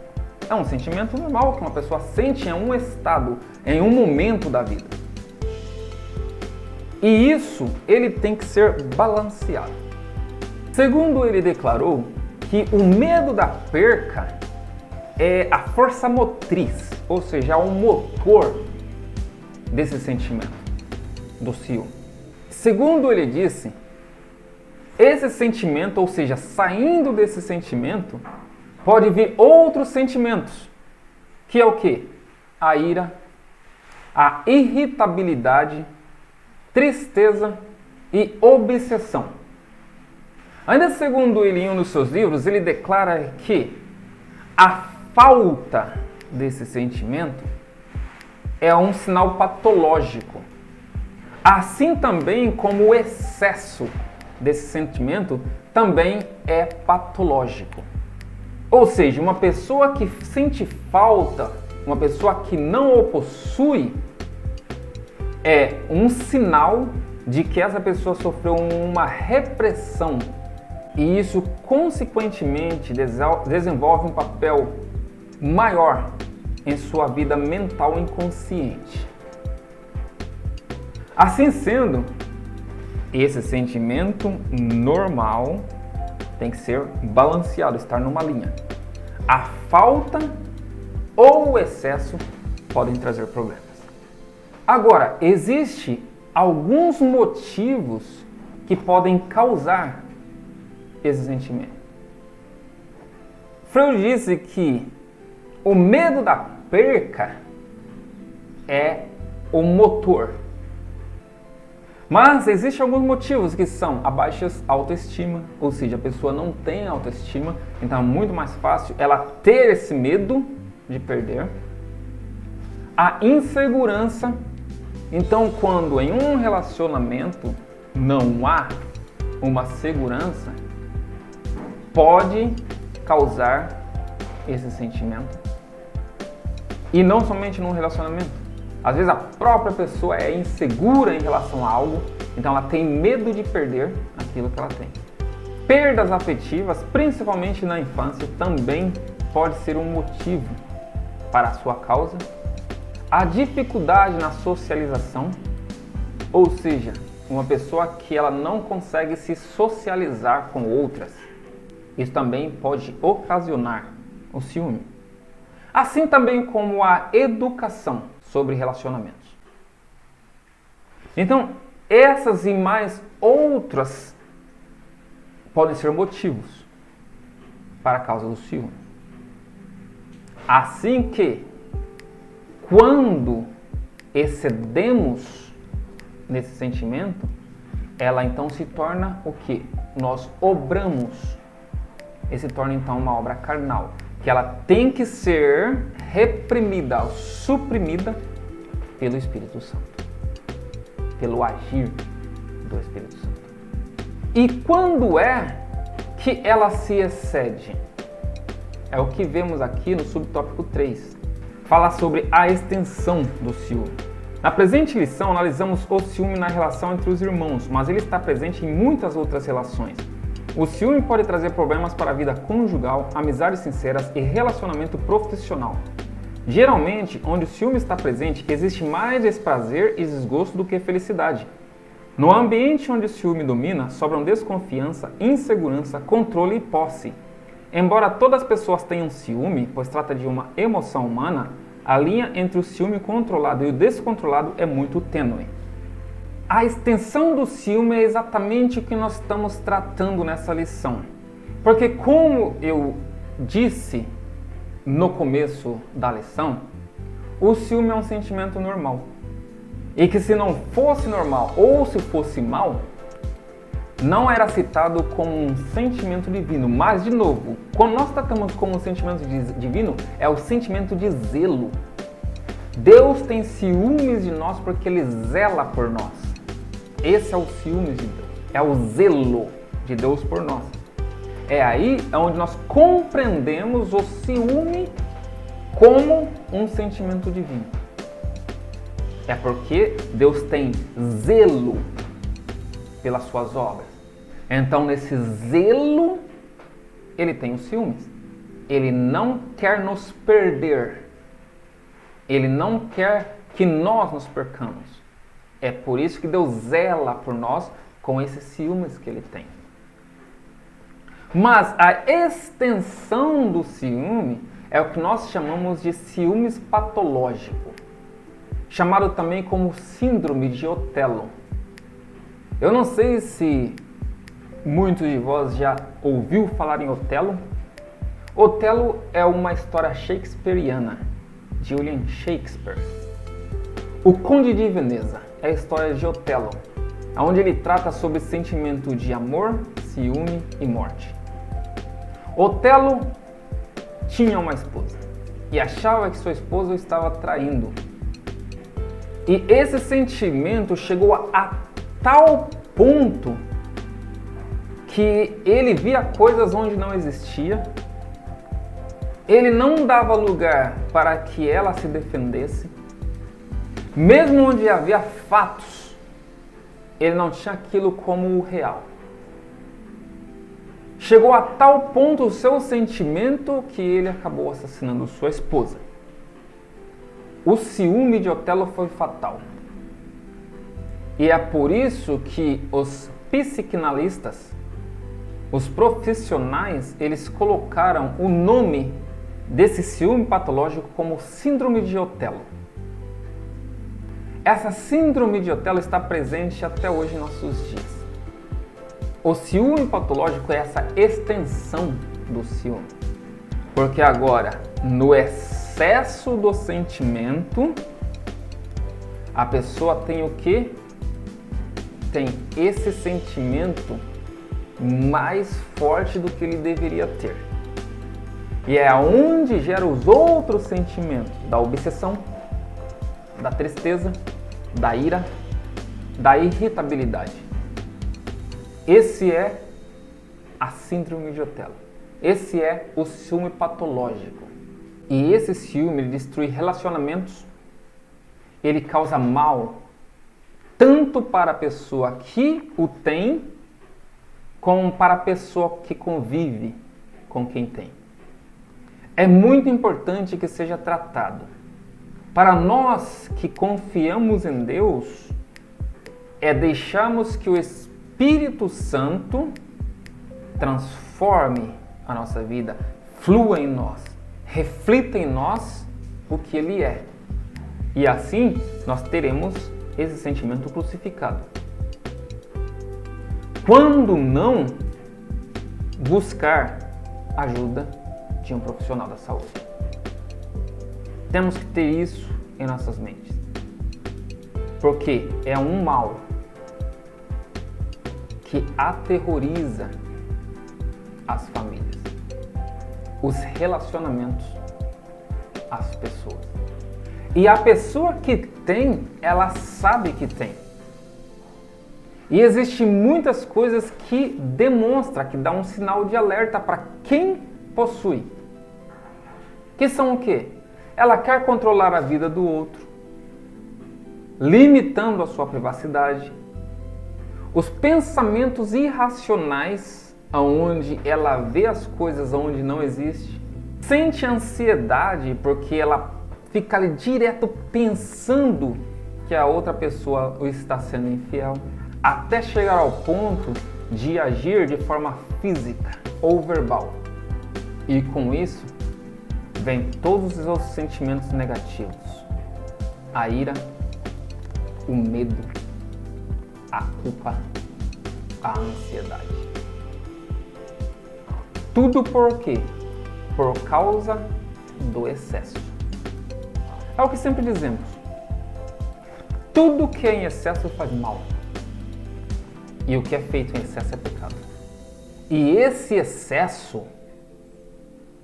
É um sentimento normal que uma pessoa sente em um estado, em um momento da vida. E isso, ele tem que ser balanceado. Segundo ele declarou, que o medo da perca é a força motriz, ou seja, o motor desse sentimento, do ciúme. Segundo ele disse, esse sentimento, ou seja, saindo desse sentimento, pode vir outros sentimentos, que é o quê? A ira, a irritabilidade, tristeza e obsessão. Ainda segundo ele, em um dos seus livros, ele declara que a falta desse sentimento é um sinal patológico. Assim também como o excesso desse sentimento também é patológico. Ou seja, uma pessoa que sente falta, uma pessoa que não o possui, é um sinal de que essa pessoa sofreu uma repressão e isso, consequentemente, desenvolve um papel maior em sua vida mental inconsciente. Assim sendo, esse sentimento normal tem que ser balanceado, estar numa linha. A falta ou o excesso podem trazer problemas. Agora, existem alguns motivos que podem causar esse sentimento. Freud disse que o medo da perca é o motor. Mas existem alguns motivos que são a baixa autoestima, ou seja, a pessoa não tem autoestima, então é muito mais fácil ela ter esse medo de perder. A insegurança, então quando em um relacionamento não há uma segurança, pode causar esse sentimento. E não somente num relacionamento. Às vezes a própria pessoa é insegura em relação a algo, então ela tem medo de perder aquilo que ela tem. Perdas afetivas, principalmente na infância, também pode ser um motivo para a sua causa. A dificuldade na socialização, ou seja, uma pessoa que ela não consegue se socializar com outras, isso também pode ocasionar o ciúme. Assim também como a educação sobre relacionamentos. Então, essas e mais outras podem ser motivos para a causa do ciúme. Assim que, quando excedemos nesse sentimento, ela então se torna o que? Nós obramos. E se torna então uma obra carnal, que ela tem que ser reprimida, suprimida pelo Espírito Santo, pelo agir do Espírito Santo. E quando é que ela se excede? É o que vemos aqui no subtópico 3. Fala sobre a extensão do ciúme. Na presente lição, analisamos o ciúme na relação entre os irmãos, mas ele está presente em muitas outras relações. O ciúme pode trazer problemas para a vida conjugal, amizades sinceras e relacionamento profissional. Geralmente, onde o ciúme está presente, existe mais desprazer e desgosto do que felicidade. No ambiente onde o ciúme domina, sobram desconfiança, insegurança, controle e posse. Embora todas as pessoas tenham ciúme, pois trata de uma emoção humana, a linha entre o ciúme controlado e o descontrolado é muito tênue. A extensão do ciúme é exatamente o que nós estamos tratando nessa lição. Porque como eu disse no começo da lição, o ciúme é um sentimento normal. E que se não fosse normal ou se fosse mal, não era citado como um sentimento divino. Mas, de novo, quando nós tratamos como um sentimento divino, é o sentimento de zelo. Deus tem ciúmes de nós porque Ele zela por nós. Esse é o ciúmes de Deus, é o zelo de Deus por nós. É aí onde nós compreendemos o ciúme como um sentimento divino. É porque Deus tem zelo pelas suas obras. Então, nesse zelo, Ele tem os ciúmes. Ele não quer nos perder. Ele não quer que nós nos percamos. É por isso que Deus zela por nós com esses ciúmes que Ele tem. Mas a extensão do ciúme é o que nós chamamos de ciúmes patológico. chamado também como síndrome de Otelo. Eu não sei se muitos de vós já ouviu falar em Otelo. Otelo é uma história shakespeariana, de William Shakespeare. O Conde de Veneza é a história de Otelo, onde ele trata sobre sentimento de amor, ciúme e morte. Otelo tinha uma esposa e achava que sua esposa o estava traindo. E esse sentimento chegou a tal ponto que ele via coisas onde não existia. Ele não dava lugar para que ela se defendesse. Mesmo onde havia fatos, ele não tinha aquilo como o real. Chegou a tal ponto o seu sentimento que ele acabou assassinando sua esposa. O ciúme de Otelo foi fatal. E é por isso que os psicanalistas, os profissionais, eles colocaram o nome desse ciúme patológico como síndrome de Otelo. Essa síndrome de Otelo está presente até hoje em nossos dias. O ciúme patológico é essa extensão do ciúme. Porque agora, no excesso do sentimento, a pessoa tem o quê? Tem esse sentimento mais forte do que ele deveria ter. E é onde gera os outros sentimentos da obsessão, da tristeza, da ira, da irritabilidade. Esse é a síndrome de Otelo. Esse é o ciúme patológico. E esse ciúme ele destrói relacionamentos, ele causa mal tanto para a pessoa que o tem, como para a pessoa que convive com quem tem. É muito importante que seja tratado. Para nós que confiamos em Deus, é deixarmos que o Espírito Santo transforme a nossa vida, flua em nós, reflita em nós o que Ele é. E assim nós teremos esse sentimento crucificado. Quando não, buscar ajuda de um profissional da saúde. Temos que ter isso em nossas mentes. Porque é um mal que aterroriza as famílias, os relacionamentos, as pessoas. E a pessoa que tem, ela sabe que tem. E existem muitas coisas que demonstram, que dá um sinal de alerta para quem possui. Que são o quê? Ela quer controlar a vida do outro, limitando a sua privacidade. Os pensamentos irracionais, onde ela vê as coisas onde não existe. Sente ansiedade porque ela fica ali direto pensando que a outra pessoa o está sendo infiel. Até chegar ao ponto de agir de forma física ou verbal. E com isso, vem todos os outros sentimentos negativos. A ira, o medo, a culpa, a ansiedade. Tudo por quê? Por causa do excesso. É o que sempre dizemos. Tudo que é em excesso faz mal. E o que é feito em excesso é pecado. E esse excesso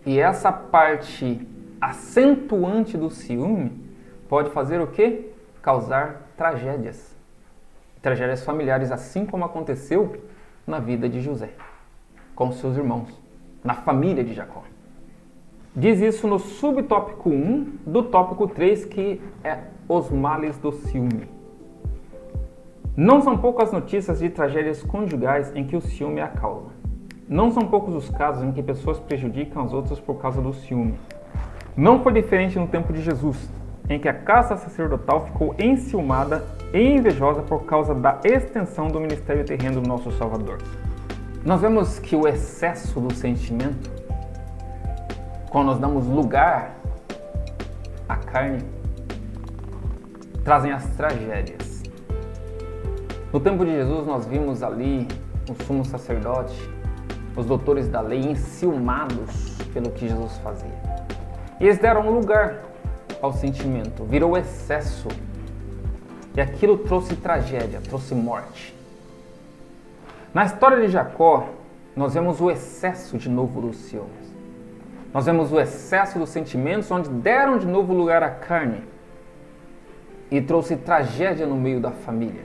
e essa parte acentuante do ciúme pode fazer o quê? Causar tragédias. Tragédias familiares, assim como aconteceu na vida de José, com seus irmãos, na família de Jacó. Diz isso no subtópico 1 do tópico 3, que é os males do ciúme. Não são poucas notícias de tragédias conjugais em que o ciúme é a causa. Não são poucos os casos em que pessoas prejudicam as outras por causa do ciúme. Não foi diferente no tempo de Jesus, em que a casta sacerdotal ficou enciumada e invejosa por causa da extensão do ministério terreno do nosso Salvador. Nós vemos que o excesso do sentimento, quando nós damos lugar à carne, trazem as tragédias. No tempo de Jesus, nós vimos ali o sumo sacerdote, os doutores da lei enciumados pelo que Jesus fazia. E eles deram lugar ao sentimento, virou excesso. E aquilo trouxe tragédia, trouxe morte. Na história de Jacó, nós vemos o excesso de novo dos ciúmes. Nós vemos o excesso dos sentimentos, onde deram de novo lugar à carne. E trouxe tragédia no meio da família.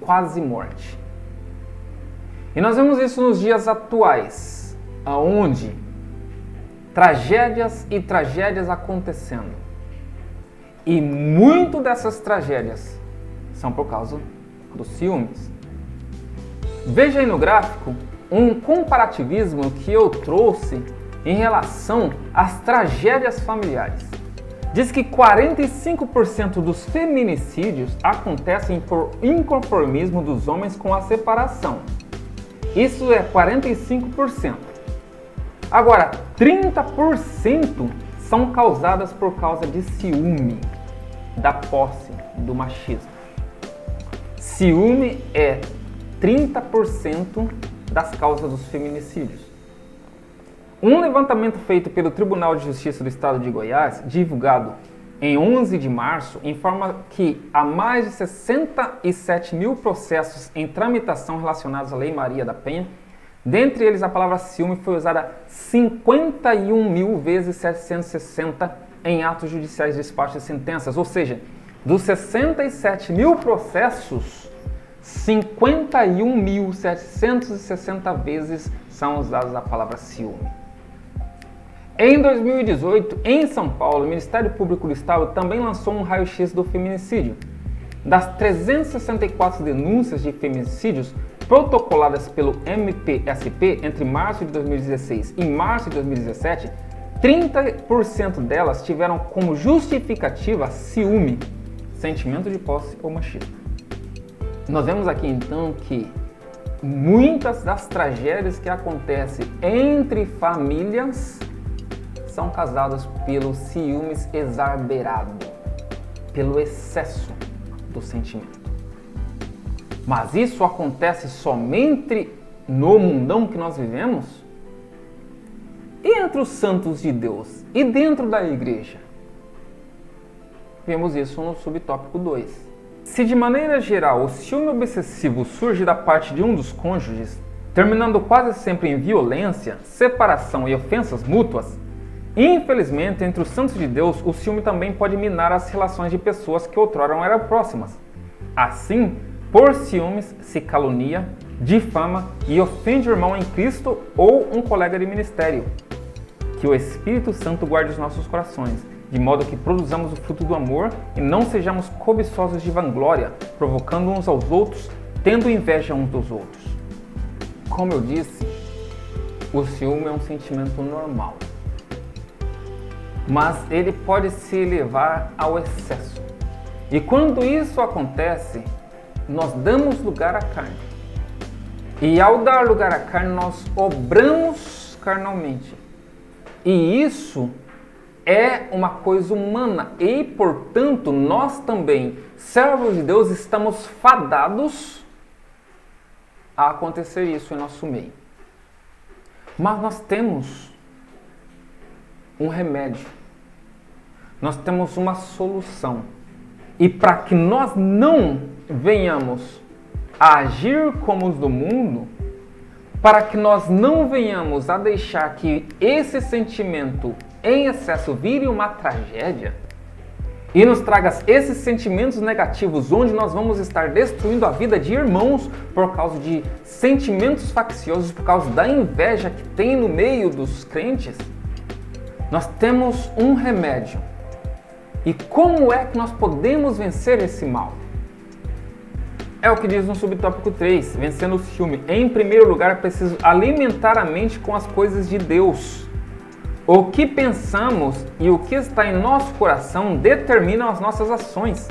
Quase morte. E nós vemos isso nos dias atuais, aonde tragédias e tragédias acontecendo. E muito dessas tragédias são por causa dos ciúmes. Veja aí no gráfico um comparativismo que eu trouxe em relação às tragédias familiares. Diz que 45% dos feminicídios acontecem por inconformismo dos homens com a separação. Isso é 45%. Agora, 30% são causadas por causa de ciúme, da posse, do machismo. Ciúme é 30% das causas dos feminicídios. Um levantamento feito pelo Tribunal de Justiça do Estado de Goiás, divulgado em 11 de março, informa que há mais de 67 mil processos em tramitação relacionados à Lei Maria da Penha. Dentre eles, a palavra ciúme foi usada 51 mil vezes 760 em atos judiciais de despacho de sentenças. Ou seja, dos 67 mil processos, 51.760 vezes são usadas a palavra ciúme. Em 2018, em São Paulo, o Ministério Público do Estado também lançou um raio-x do feminicídio. Das 364 denúncias de feminicídios protocoladas pelo MPSP entre março de 2016 e março de 2017, 30% delas tiveram como justificativa ciúme, sentimento de posse ou machismo. Nós vemos aqui então que muitas das tragédias que acontecem entre famílias são causadas pelo ciúmes exacerbado, pelo excesso do sentimento. Mas isso acontece somente no mundão que nós vivemos? E entre os santos de Deus? E dentro da igreja? Vemos isso no subtópico 2. Se de maneira geral o ciúme obsessivo surge da parte de um dos cônjuges, terminando quase sempre em violência, separação e ofensas mútuas, infelizmente, entre os santos de Deus, o ciúme também pode minar as relações de pessoas que outrora eram próximas. Assim, por ciúmes se calunia, difama e ofende o irmão em Cristo ou um colega de ministério. Que o Espírito Santo guarde os nossos corações, de modo que produzamos o fruto do amor e não sejamos cobiçosos de vanglória, provocando uns aos outros, tendo inveja uns dos outros. Como eu disse, o ciúme é um sentimento normal. Mas ele pode se elevar ao excesso. E quando isso acontece, nós damos lugar à carne. E ao dar lugar à carne, nós obramos carnalmente. E isso é uma coisa humana. E, portanto, nós também, servos de Deus, estamos fadados a acontecer isso em nosso meio. Mas nós temos um remédio. Nós temos uma solução. E para que nós não venhamos a agir como os do mundo, para que nós não venhamos a deixar que esse sentimento em excesso vire uma tragédia e nos traga esses sentimentos negativos, onde nós vamos estar destruindo a vida de irmãos por causa de sentimentos facciosos, por causa da inveja que tem no meio dos crentes, nós temos um remédio. E como é que nós podemos vencer esse mal? É o que diz no subtópico 3, vencendo o ciúme. Em primeiro lugar, é preciso alimentar a mente com as coisas de Deus. O que pensamos e o que está em nosso coração determinam as nossas ações.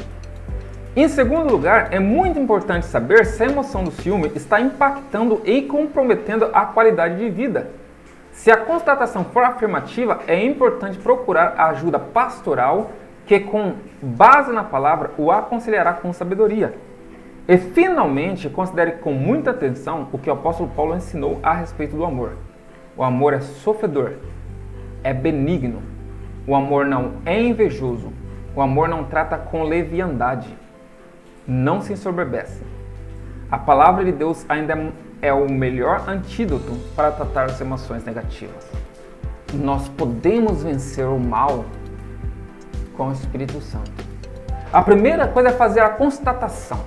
Em segundo lugar, é muito importante saber se a emoção do ciúme está impactando e comprometendo a qualidade de vida. Se a constatação for afirmativa, é importante procurar a ajuda pastoral que com base na palavra o aconselhará com sabedoria. E finalmente, considere com muita atenção o que o apóstolo Paulo ensinou a respeito do amor. O amor é sofredor, é benigno. O amor não é invejoso. O amor não trata com leviandade. Não se ensoberbece. A palavra de Deus ainda é o melhor antídoto para tratar as emoções negativas. Nós podemos vencer o mal com o Espírito Santo. A primeira coisa é fazer a constatação.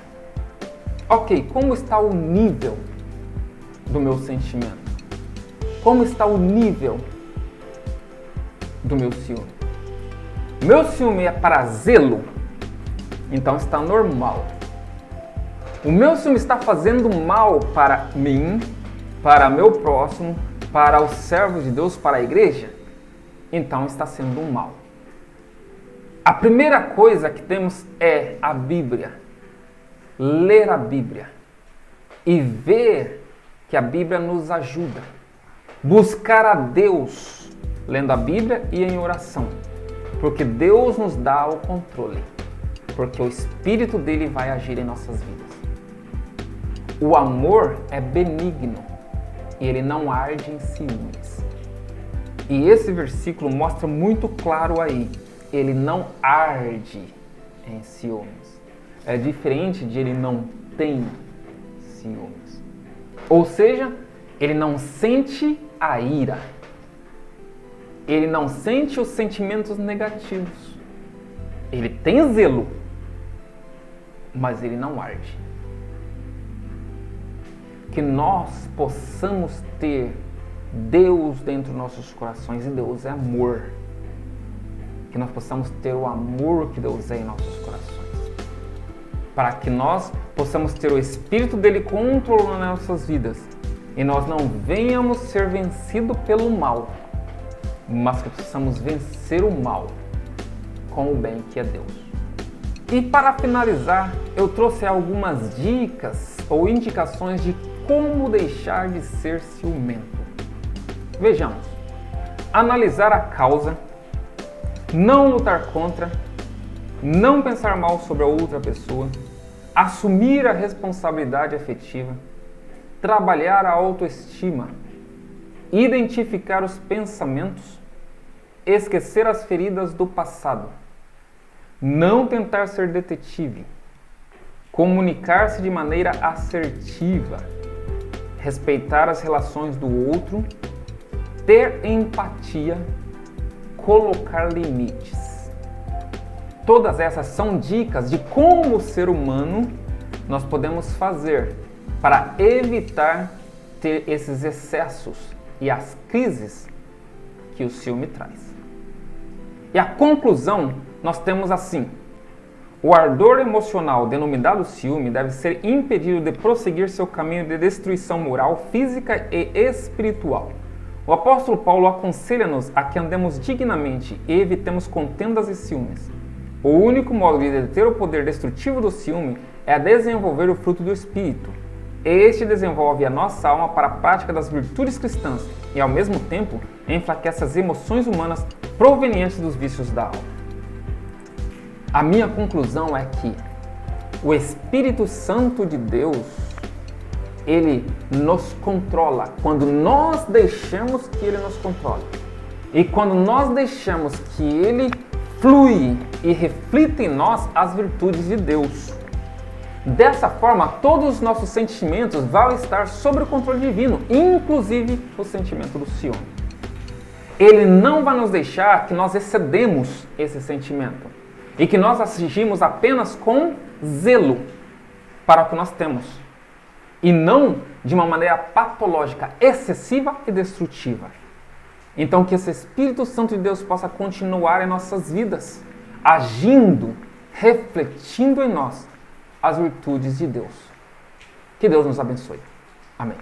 Ok, como está o nível do meu sentimento? Como está o nível do meu ciúme? Meu ciúme é para zelo, então está normal. O meu ciúme está fazendo mal para mim, para meu próximo, para os servos de Deus, para a igreja, então está sendo um mal. A primeira coisa que temos é a Bíblia. Ler a Bíblia e ver que a Bíblia nos ajuda. Buscar a Deus lendo a Bíblia e em oração, porque Deus nos dá o controle, porque o Espírito dele vai agir em nossas vidas. O amor é benigno e ele não arde em ciúmes. E esse versículo mostra muito claro aí, ele não arde em ciúmes. É diferente de ele não tem ciúmes. Ou seja, ele não sente a ira. Ele não sente os sentimentos negativos. Ele tem zelo, mas ele não arde. Que nós possamos ter Deus dentro dos nossos corações, e Deus é amor. Que nós possamos ter o amor que Deus é em nossos corações. Para que nós possamos ter o Espírito dele controlando nossas vidas. E nós não venhamos ser vencidos pelo mal, mas que possamos vencer o mal com o bem que é Deus. E para finalizar, eu trouxe algumas dicas ou indicações de como deixar de ser ciumento. Vejamos. Analisar a causa, não lutar contra, não pensar mal sobre a outra pessoa, assumir a responsabilidade afetiva, trabalhar a autoestima, identificar os pensamentos, esquecer as feridas do passado, não tentar ser detetive, comunicar-se de maneira assertiva, respeitar as relações do outro, ter empatia, colocar limites. Todas essas são dicas de como ser humano nós podemos fazer para evitar ter esses excessos e as crises que o ciúme traz. E a conclusão nós temos assim: o ardor emocional denominado ciúme deve ser impedido de prosseguir seu caminho de destruição moral, física e espiritual. O apóstolo Paulo aconselha-nos a que andemos dignamente e evitemos contendas e ciúmes. O único modo de deter o poder destrutivo do ciúme é desenvolver o fruto do Espírito. Este desenvolve a nossa alma para a prática das virtudes cristãs e, ao mesmo tempo, enfraquece as emoções humanas provenientes dos vícios da alma. A minha conclusão é que o Espírito Santo de Deus, ele nos controla quando nós deixamos que ele nos controle. E quando nós deixamos que ele flui e reflita em nós as virtudes de Deus. Dessa forma, todos os nossos sentimentos vão estar sob o controle divino, inclusive o sentimento do ciúme. Ele não vai nos deixar que nós excedemos esse sentimento e que nós agimos apenas com zelo para o que nós temos e não de uma maneira patológica, excessiva e destrutiva. Então, que esse Espírito Santo de Deus possa continuar em nossas vidas, agindo, refletindo em nós as virtudes de Deus. Que Deus nos abençoe. Amém.